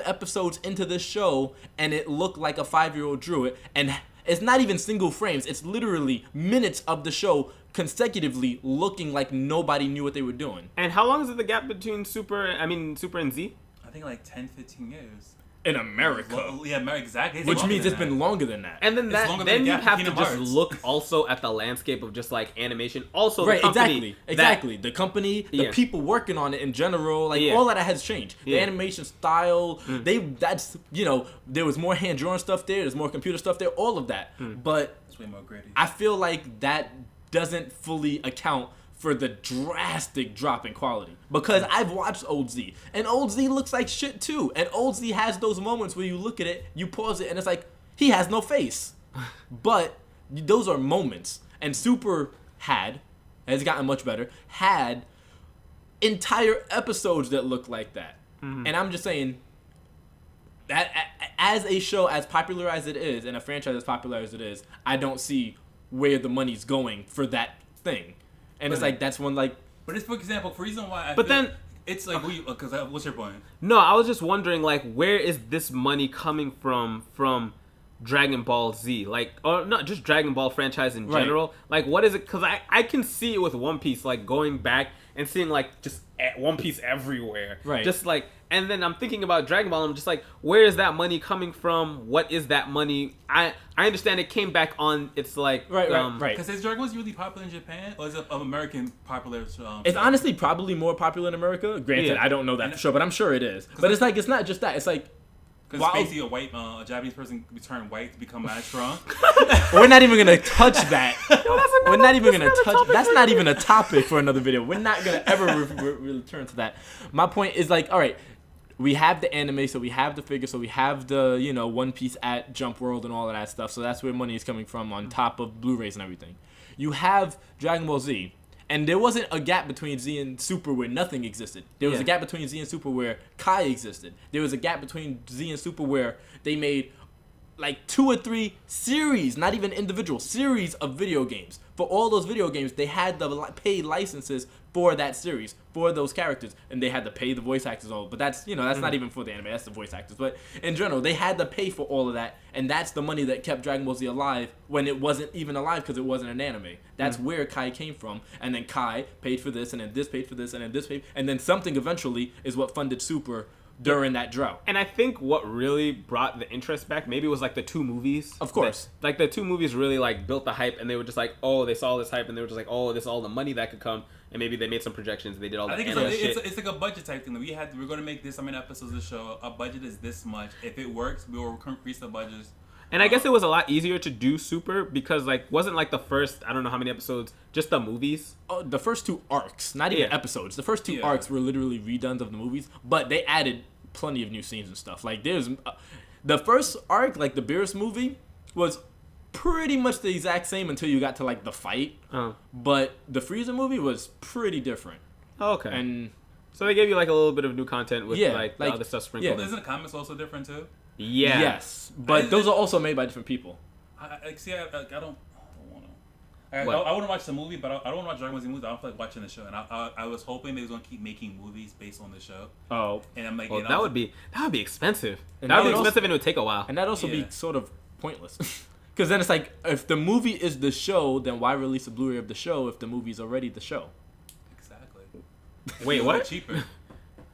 episodes into this show, and it looked like a 5-year-old drew it, and it's not even single frames. It's literally minutes of the show consecutively looking like nobody knew what they were doing. And how long is it the gap between Super and Z? I think like 10-15 years. In America. Well, yeah, exactly. Which means it's been longer than that. And then you have to just look also at the landscape of just like animation. Also, the company. Exactly. The company, the people working on it in general, like all of that has changed. The animation style, there was more hand-drawn stuff there, there's more computer stuff there, all of that. But it's way more gritty. I feel like that doesn't fully account for the drastic drop in quality, because I've watched Old Z and Old Z looks like shit too, and Old Z has those moments where you look at it, you pause it, and it's like he has no face. But those are moments, and Super has gotten much better, had entire episodes that look like that. And I'm just saying that as a show as popular as it is and a franchise as popular as it is, I don't see where the money's going for that thing. And it's like, that's one, like... But it's, for example, for reason why it's like, because what's your point? No, I was just wondering, like, where is this money coming from Dragon Ball Z? Like, or not just Dragon Ball franchise in general. Like, what is it? Because I can see it with One Piece, like, going back and seeing, like, just One Piece everywhere. Right. Just, like... And then I'm thinking about Dragon Ball, and I'm just like, where is that money coming from? What is that money? I understand it came back on, it's like... Right. Because is Dragon Ball really popular in Japan? Or is it American popular? It's honestly probably more popular in America. Granted, I don't know that for sure, but I'm sure it is. But it's like, it's not just that. It's like... Because basically a Japanese person turned white to become mad strong. We're not even gonna touch that. We're not even gonna touch. That's not even a topic for another video. We're not gonna ever return to that. My point is like, all right, we have the anime, so we have the figure, so we have the One Piece at Jump World and all of that stuff. So that's where money is coming from on top of Blu-rays and everything. You have Dragon Ball Z. And there wasn't a gap between Z and Super where nothing existed. There was a gap between Z and Super where Kai existed. There was a gap between Z and Super where they made like 2 or 3 series, not even individual series of video games. For all those video games, they had to pay licenses for that series, for those characters, and they had to pay the voice actors all. But that's that's not even for the anime, that's the voice actors. But in general, they had to pay for all of that, and that's the money that kept Dragon Ball Z alive when it wasn't even alive because it wasn't an anime. That's where Kai came from, and then Kai paid for this, and then this paid for this, and then this paid, and then something eventually is what funded Super during that drought. And I think what really brought the interest back maybe was like the 2 movies. Of course. Like the 2 movies really like built the hype, and they were just like, oh, they saw this hype, and they were just like, oh, this is all the money that could come, and maybe they made some projections. They did all. I think it's like a budget type thing. We're going to make this many episodes of the show. Our budget is this much. If it works, we will increase the budgets. And I guess it was a lot easier to do Super because like wasn't like the first I don't know how many episodes, just the movies. Oh, the first 2 arcs, not even episodes. The first 2 arcs were literally redones of the movies, but they added plenty of new scenes and stuff. Like there's the first arc, like the Beerus movie, was pretty much the exact same until you got to like the fight. But the Frieza movie was pretty different. Oh, okay. And so they gave you like a little bit of new content with like the other stuff sprinkled. Isn't the comics also different too? Yeah. Yes, but those are also made by different people. I don't want to. I want to watch the movie, but I don't want to watch Dragon Ball Z movies. I don't feel like watching the show, and I was hoping they was gonna keep making movies based on the show. Oh, and I'm like, well, that would be expensive. And that would be expensive, and it would take a while. And that'd also be sort of pointless, because then it's like if the movie is the show, then why release a Blu-ray of the show if the movie's already the show? Exactly. Wait, what? Cheaper.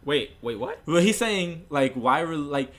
Wait, what? Well, he's saying like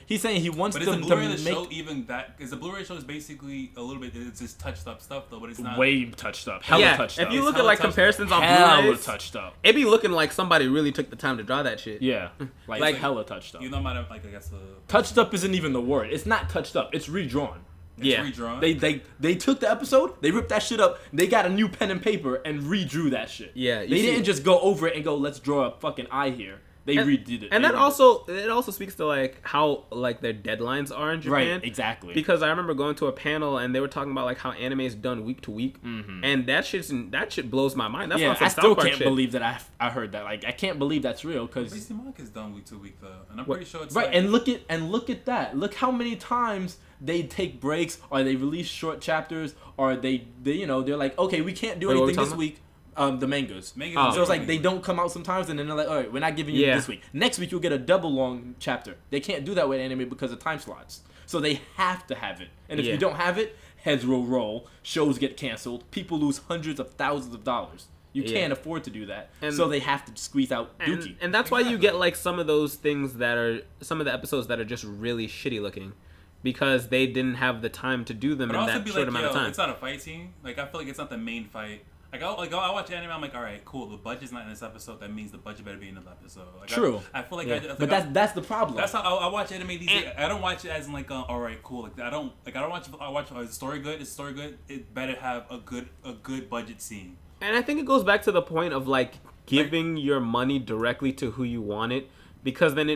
he's saying he wants them to make. But is the Blu-ray show even that? Because the Blu-ray show is basically a little bit. It's just touched up stuff though, but it's not way touched up. Hella touched up. If you look at like comparisons on Blu-rays, touched up. It'd be looking like somebody really took the time to draw that shit. Yeah, like hella touched up. You know, might have like I guess touched up isn't even the word. It's not touched up. It's redrawn. It's redrawn. They took the episode, they ripped that shit up, they got a new pen and paper and redrew that shit. Yeah, they didn't just go over it and go, let's draw a fucking eye here. They redid it. And that also speaks to like how like their deadlines are in Japan. Right, exactly. Because I remember going to a panel and they were talking about like how anime is done week to week, and that shit blows my mind. That's I still can't believe that I heard that. Like I can't believe that's real because DC manga is done week to week though, and I'm pretty sure it's right. Like, and look at that. Look how many times they take breaks or they release short chapters or they they're like, okay, we can't do anything this week. The mangas. So it's like they don't come out sometimes, and then they're like, all right, we're not giving you this week. Next week you'll get a double long chapter. They can't do that with anime because of time slots. So they have to have it. And if you don't have it, heads will roll. Shows get canceled. People lose hundreds of thousands of dollars. You can't afford to do that. And so they have to squeeze out Dookie. And that's why you get like some of those things that are some of the episodes that are just really shitty looking. Because they didn't have the time to do them in that short amount of time. It's not a fight scene. Like I feel like it's not the main fight. I watch anime. I'm like, all right, cool. The budget's not in this episode. That means the budget better be in the episode. Like, True. I feel like, but that's the problem. That's how I watch anime these days. I don't watch it as in like, all right, cool. Like I don't watch. I watch. Is the story good? Is the story good? It better have a good budget scene. And I think it goes back to the point of like giving your money directly to who you want it, because then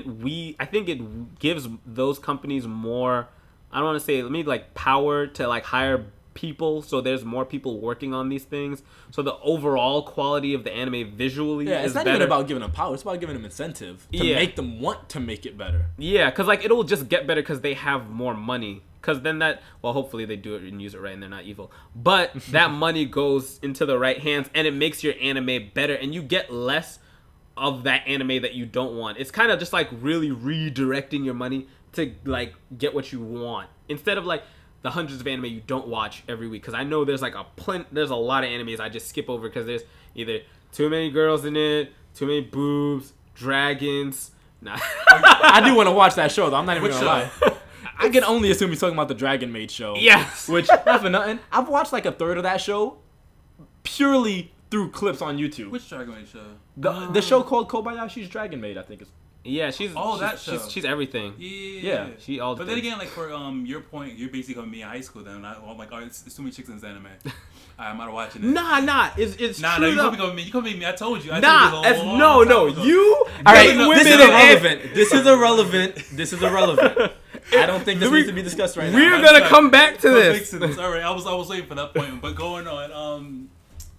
I think it gives those companies more. I don't want to say like power to like hire people, so there's more people working on these things, so the overall quality of the anime visually is it's not better. Even about giving them power, it's about giving them incentive to make them want to make it better. Because like it'll just get better because they have more money, because then hopefully they do it and use it right and they're not evil, but that money goes into the right hands and it makes your anime better and you get less of that anime that you don't want. It's kind of just like really redirecting your money to like get what you want instead of like the hundreds of anime you don't watch every week. Because I know there's like there's a lot of animes I just skip over because there's either too many girls in it, too many boobs, dragons. Nah. I do want to watch that show though. I'm not even gonna lie. I can only assume he's talking about the Dragon Maid show. Yes. Which, not for nothing, I've watched like a third of that show purely through clips on YouTube. Which Dragon Maid show? The show called Kobayashi's Dragon Maid, I think is. Yeah, she's that show. She's everything. Yeah. She all. But then again, like for your point, you're basically me in high school. Then I'm like, oh, it's too many chicks in this anime. I'm not watching it. Nah. It's Nah, true. You can't be me. I told you. No. You. All right, women this is irrelevant. This is irrelevant. I don't think this needs to be discussed right now. We're gonna come back to this. All right, I was waiting for that point, but going on.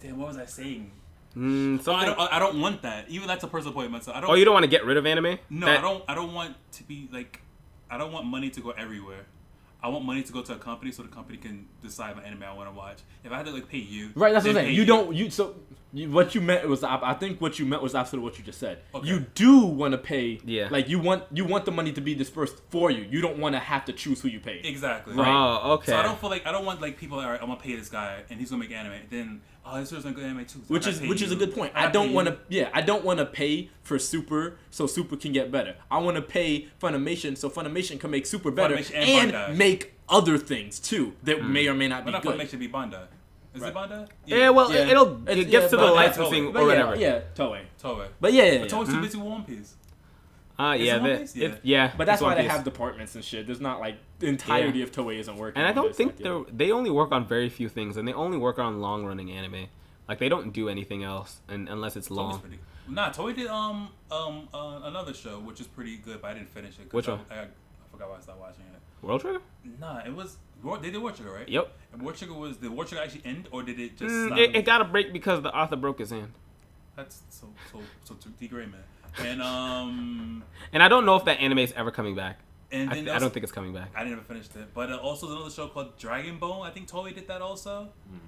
Damn, what was I saying? I don't want that. Even that's a personal point myself. You don't want to get rid of anime? No, I don't want to be like. I don't want money to go everywhere. I want money to go to a company so the company can decide what anime I want to watch. If I had to like pay you, right? That's what I'm saying. What you meant was, I think what you meant was absolutely what you just said. Okay. You do want to pay. Yeah. Like you want the money to be dispersed for you. You don't want to have to choose who you pay. Exactly. Right. Oh, okay. So I don't want like people. All right, I'm gonna pay this guy and he's gonna make anime. Then this is a good anime too. So which is a good point. I don't want to pay for Super so Super can get better. I want to pay Funimation so Funimation can make Super better and make other things too that may or may not be good. Funimation be Bandai. Is it Bandai? Yeah, it gets to the licensing or whatever. Yeah, Toei. But But Toei's too busy with One Piece. But that's why they have departments and shit. There's not like the entirety of Toei isn't working. And I don't think they only work on very few things, and they only work on long running anime. Like they don't do anything else, unless it's long. Toei did another show which is pretty good, but I didn't finish it. Which one? I forgot why I stopped watching it. World Trigger? Nah, it was. They did World Trigger, right? Yep. And did World Trigger actually end, or did it just? It got a break because the author broke his hand. That's so degrading, man. And I don't know if that anime is ever coming back. And then I don't think it's coming back. I didn't finish it, but also there's another show called Dragon Ball. I think Toei did that also.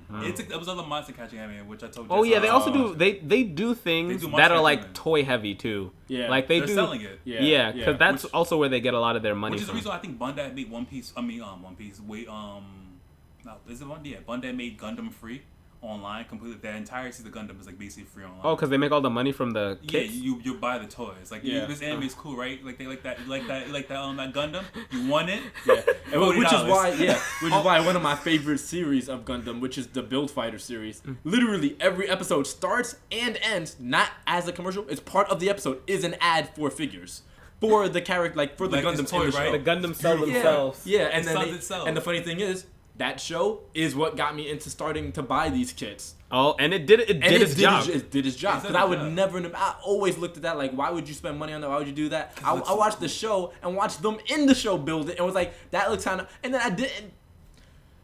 It was other monster catching anime, which I told you. Oh yeah, they also do. They do things that are like toy heavy too. Yeah, like they're selling it. Yeah, because that's also where they get a lot of their money. Which is the reason I think Bandai made One Piece. One Piece. Is it one? Yeah, Bandai made Gundam free online completely. The entire season of Gundam is like basically free online. Oh, because they make all the money from the kits? Yeah, you buy the toys. Like this anime is cool, right? Like they like that that Gundam. You want it? Yeah. Which is why one of my favorite series of Gundam, which is the Build Fighter series, literally every episode starts and ends not as a commercial. It's part of the episode is an ad for figures. For the character, like for the Gundam toy, right? The Gundam sell themselves. Yeah, and then the funny thing is, that show is what got me into starting to buy these kits. Oh, and it did its job. It did its job. Because I would never. I always looked at that like, why would you spend money on that? Why would you do that? I watched the show and watched them in the show build it and was like, that looks kind of. And then I didn't.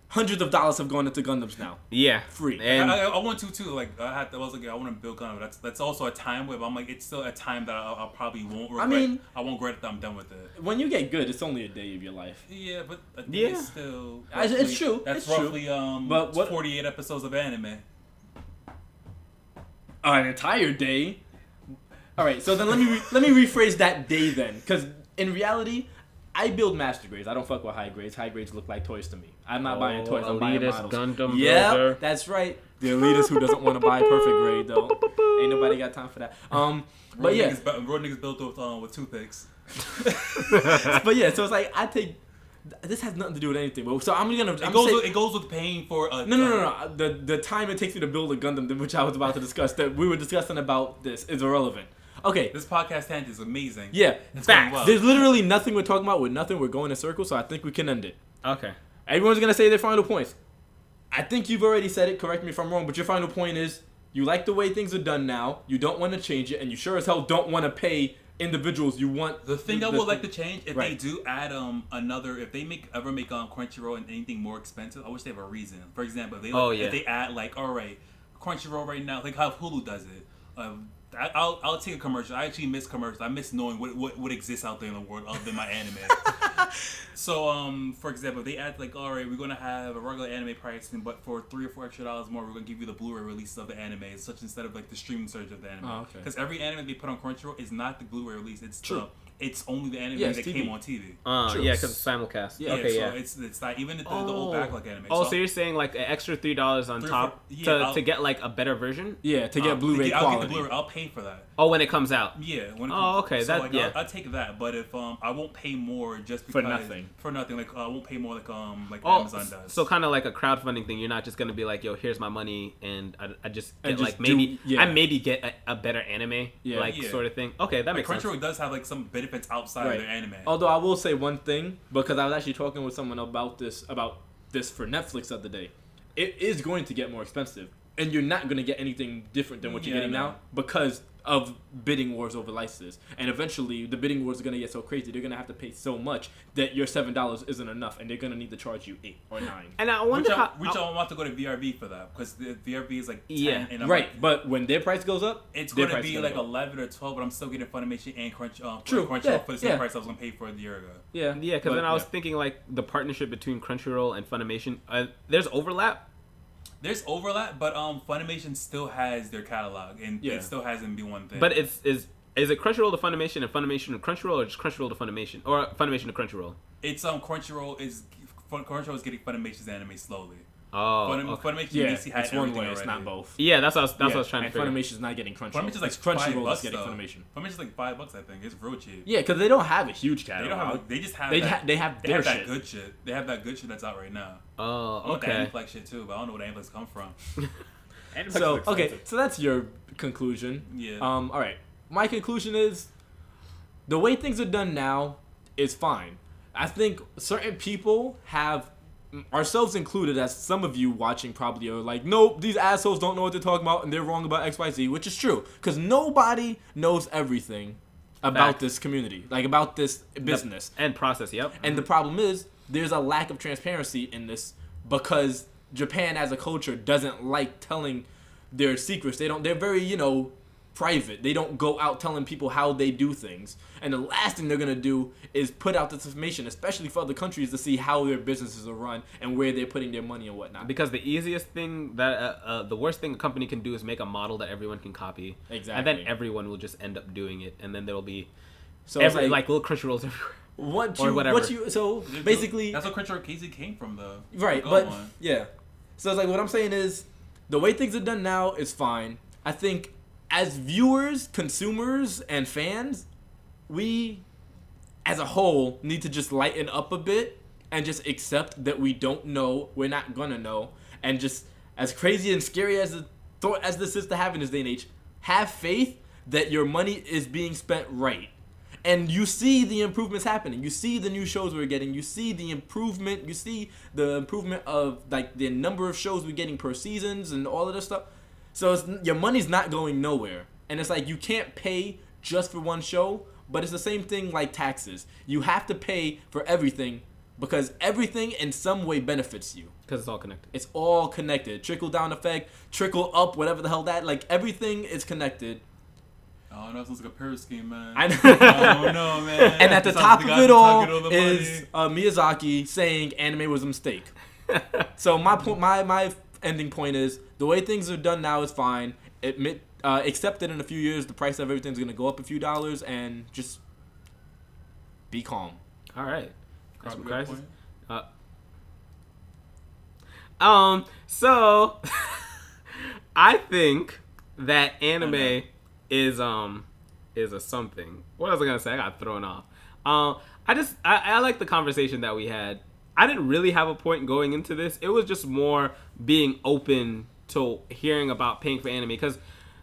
Hundreds of dollars have gone into Gundams now. Yeah, free. And I want to too. Like I was like, I want to build Gundam. That's also a time where I'm like, it's still a time that I probably won't regret. I won't regret that I'm done with it. When you get good, it's only a day of your life. Yeah, but it's still. Roughly, it's true. That's it's roughly true. But 48 episodes of anime. An entire day. All right, so then let me rephrase that day then, because in reality, I build master grades. I don't fuck with high grades. High grades look like toys to me. I'm not buying toys. I'm buying models. Gundam yeah, builder. That's right. The elitist who doesn't want to buy a perfect grade though. Ain't nobody got time for that. But yeah, road niggas built with toothpicks. But yeah, so it's like I take. This has nothing to do with anything. But so it goes with paying for a. No. The time it takes me to build a Gundam, which I was about to discuss, that we were discussing about this, is irrelevant. Okay. This podcast tangent is amazing. Yeah. Facts. Well. There's literally nothing we're talking about with nothing. We're going in circles, so I think we can end it. Okay. Everyone's going to say their final points. I think you've already said it. Correct me if I'm wrong, but your final point is you like the way things are done now. You don't want to change it, and you sure as hell don't want to pay individuals. You want the thing I would like to change if they do add if they ever make Crunchyroll and anything more expensive. I wish they have a reason. For example, if they add like, all right, Crunchyroll right now, like how Hulu does it. I'll take a commercial. I actually miss commercials. I miss knowing what exists out there in the world other than my anime. So, for example, they add like, all right, we're gonna have a regular anime pricing, but for $3 or $4 extra more, we're gonna give you the Blu-ray release of the anime, such instead of like the streaming surge of the anime. Oh, okay. Because every anime they put on Crunchyroll is not the Blu-ray release. It's true. it's only the anime Yeah, it's that TV. came on TV. True. Yeah, because it's simulcast. Yeah, Okay, so yeah. it's like even the old backlog anime. Oh, so you're saying like an extra $3 on top to get like a better version? Yeah, to get Blu-ray I'll quality. get the Blu-ray. I'll pay for that. Oh, when it comes out. Yeah. When it Oh, comes, okay. So That like, yeah. I'll take that. But if I won't pay more just because For nothing. For nothing. Like I won't pay more like Oh, Amazon does. so kind of like a crowdfunding thing. You're not just gonna be like, "Yo, here's my money," and I just get And just like maybe do- yeah. I maybe get a better anime like Yeah. sort of thing. Okay, that like makes sense. Crunchyroll does have like some benefits outside Right. of their anime. Although I will say one thing, because I was actually talking with someone about this for Netflix the other day. It is going to get more expensive, and you're not going to get anything different than what you're getting now because of bidding wars over licenses. And eventually, the bidding wars are going to get so crazy, they're going to have to pay so much that your $7 isn't enough, and they're going to need to charge you $8 or $9. And I wonder how. Which I want to go to VRV for that because the VRV is like 10 Yeah. and I'm Right, like, but when their price goes up, it's their going to price be is like gonna go. 11 or 12, but I'm still getting Funimation and True, Crunchyroll yeah, for the same yeah. price I was going to pay for a year ago. Yeah, Yeah, because but, then I was thinking like the partnership between Crunchyroll and Funimation. There's overlap. There's overlap, but Funimation still has their catalog, and Yeah. it still has them be one thing. But is it Crunchyroll to Funimation and Funimation to Crunchyroll, or just Crunchyroll to Funimation, or Funimation to Crunchyroll? it's Crunchyroll is getting Funimation's anime slowly. Oh, Funimation yeah, DC had it's one everything way, it's already. not both. yeah, that's what I Yeah, was trying to and figure. Funimation's not getting Crunchyroll. Funimation's like It's Crunchyroll $5 that's getting though. Funimation. Funimation's like $5, I think. It's real cheap. Yeah, because they don't have a huge They catalog. don't have. They just have. They that, they have they their have that shit. good shit. They have that good shit that's out right now. Oh, I want the okay. Aniplex shit too, but I don't know where the Aniplex come from. So okay, so that's your conclusion. Yeah. All right. My conclusion is the way things are done now is fine. I think certain people have, ourselves included, as some of you watching probably are like, nope, these assholes don't know what they're talking about and they're wrong about XYZ, which is true because nobody knows everything about Fact. this community, like about this business. And process. Yep. And the problem is there's a lack of transparency in this because Japan as a culture doesn't like telling their secrets. They're very, private. They don't go out telling people how they do things. And the last thing they're going to do is put out this information, especially for other countries, to see how their businesses are run and where they're putting their money and whatnot. Because the easiest thing that the worst thing a company can do is make a model that everyone can copy. Exactly. And then everyone will just end up doing it, and then there will be So it's like little Crunchyrolls everywhere. So basically, that's what Crunchyroll Casey came from, though. right? Go But on. yeah, so it's like what I'm saying is the way things are done now is fine. I think as viewers, consumers, and fans, we as a whole need to just lighten up a bit and just accept that we don't know, we're not gonna know, and just as crazy and scary as the thought as this is to have in this day and age, have faith that your money is being spent right. And you see the improvements happening. You see the new shows we're getting. You see the improvement. You see the improvement of like the number of shows we're getting per seasons and all of this stuff. So your money's not going nowhere. And it's like you can't pay just for one show, but it's the same thing like taxes. You have to pay for everything because everything in some way benefits you. Because it's all connected. It's all connected. Trickle down effect, trickle up, whatever the hell that. Like everything is connected. Oh, no, it sounds like a pyramid scheme, man. I know. Oh, no, man. And at the Sounds top like of the it guy all talking is money. Miyazaki saying anime was a mistake. So my ending point is the way things are done now is fine. Accept that in a few years the price of everything's gonna go up a few dollars and just be calm. All right. Probably Some good crisis. point. So I think that anime is a something. What was I gonna say? I got thrown off. I like the conversation that we had. I didn't really have a point going into this. It was just more being open to hearing about paying for anime because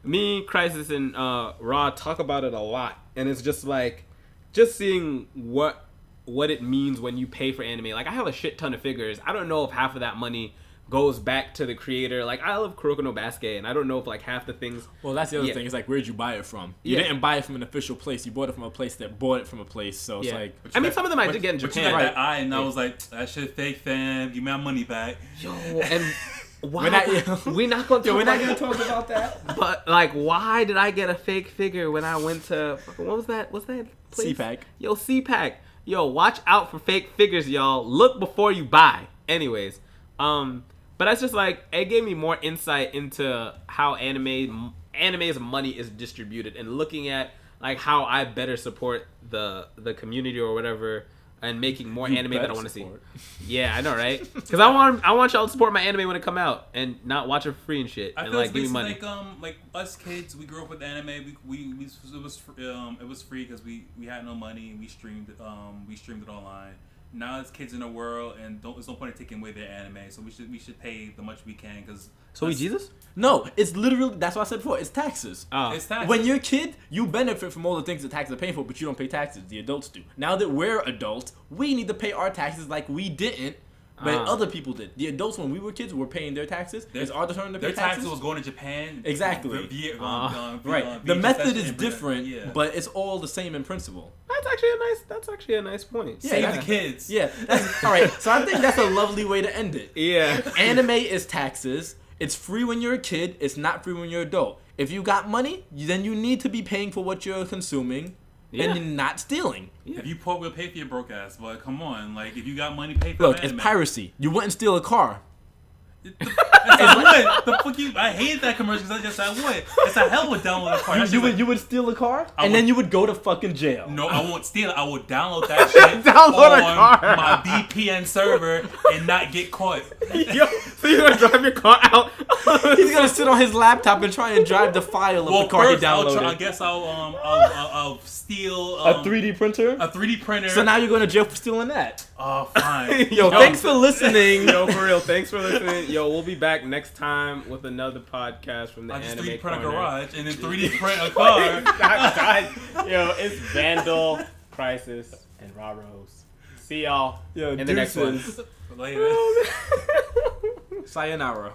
me, Crisis, and Raw talk about it a lot, and it's just like just seeing what it means when you pay for anime. Like I have a shit ton of figures. I don't know if half of that money goes back to the creator. Like I love Kuroko no Basuke, and I don't know if like half the things. Well, that's the other thing. It's like, where'd you buy it from? You didn't buy it from an official place. You bought it from a place that bought it from a place. So it's like, I mean, some of them I did get in But you Japan. got that eye, and I was like, that shit fake, fam. Give me my money back. Yo, and why? We're not going to. we're not gonna talk about that. But like, why did I get a fake figure when I went to what was that? What's that place? CPAC. Yo, CPAC. Yo, watch out for fake figures, y'all. Look before you buy. Anyways, but that's just like it gave me more insight into how anime's money is distributed, and looking at like how I better support the community or whatever, and making more anime that I want to see. Yeah, I know, right? Because I want y'all to support my anime when it come out and not watch it for free and shit. I And feel like give me money. like us kids, we grew up with anime. We it was free because we had no money and we streamed it online. Now it's kids in the world and there's no point in taking away their anime. So we should pay the much we can because. So we Jesus? No, it's literally, that's what I said before, it's taxes. It's taxes. When you're a kid, you benefit from all the things the taxes are paying for, but you don't pay taxes. The adults do. Now that we're adults, we need to pay our taxes like we didn't, but other people did. The adults, when we were kids, were paying their taxes. It's our turn to pay their taxes. taxes was going to Japan. Exactly. Right. The method is different, but it's all the same in principle. That's actually a nice point. Yeah, Save the kids. Yeah. All right. So I think that's a lovely way to end it. Yeah. Anime is taxes. It's free when you're a kid. It's not free when you're an adult. If you got money, then you need to be paying for what you're consuming and you're not stealing. Yeah. If you poor, we'll pay for your broke ass. But come on, like if you got money, pay for. Look, it's piracy. You wouldn't steal a car. The fuck you? I hate that commercial because I would. It's a hell would download a car. You would steal a car and then you would go to fucking jail. No, I won't steal it. I would download that shit Download a on car. my VPN server and not get caught. Yo, so you're gonna drive your car out? He's gonna sit on his laptop and try and drive the file of the car he downloaded. I guess I'll steal a 3D printer. A 3D printer. So now you're going to jail for stealing that. Oh, fine. Yo, thanks for listening. Yo, for real, thanks for listening. Yo, we'll be back next time with another podcast from the Anime 3D print Corner. a garage and then 3D print a car. Yo, it's Vandal, Crisis, and Raw Rose. See y'all in the next one. Later. Sayonara.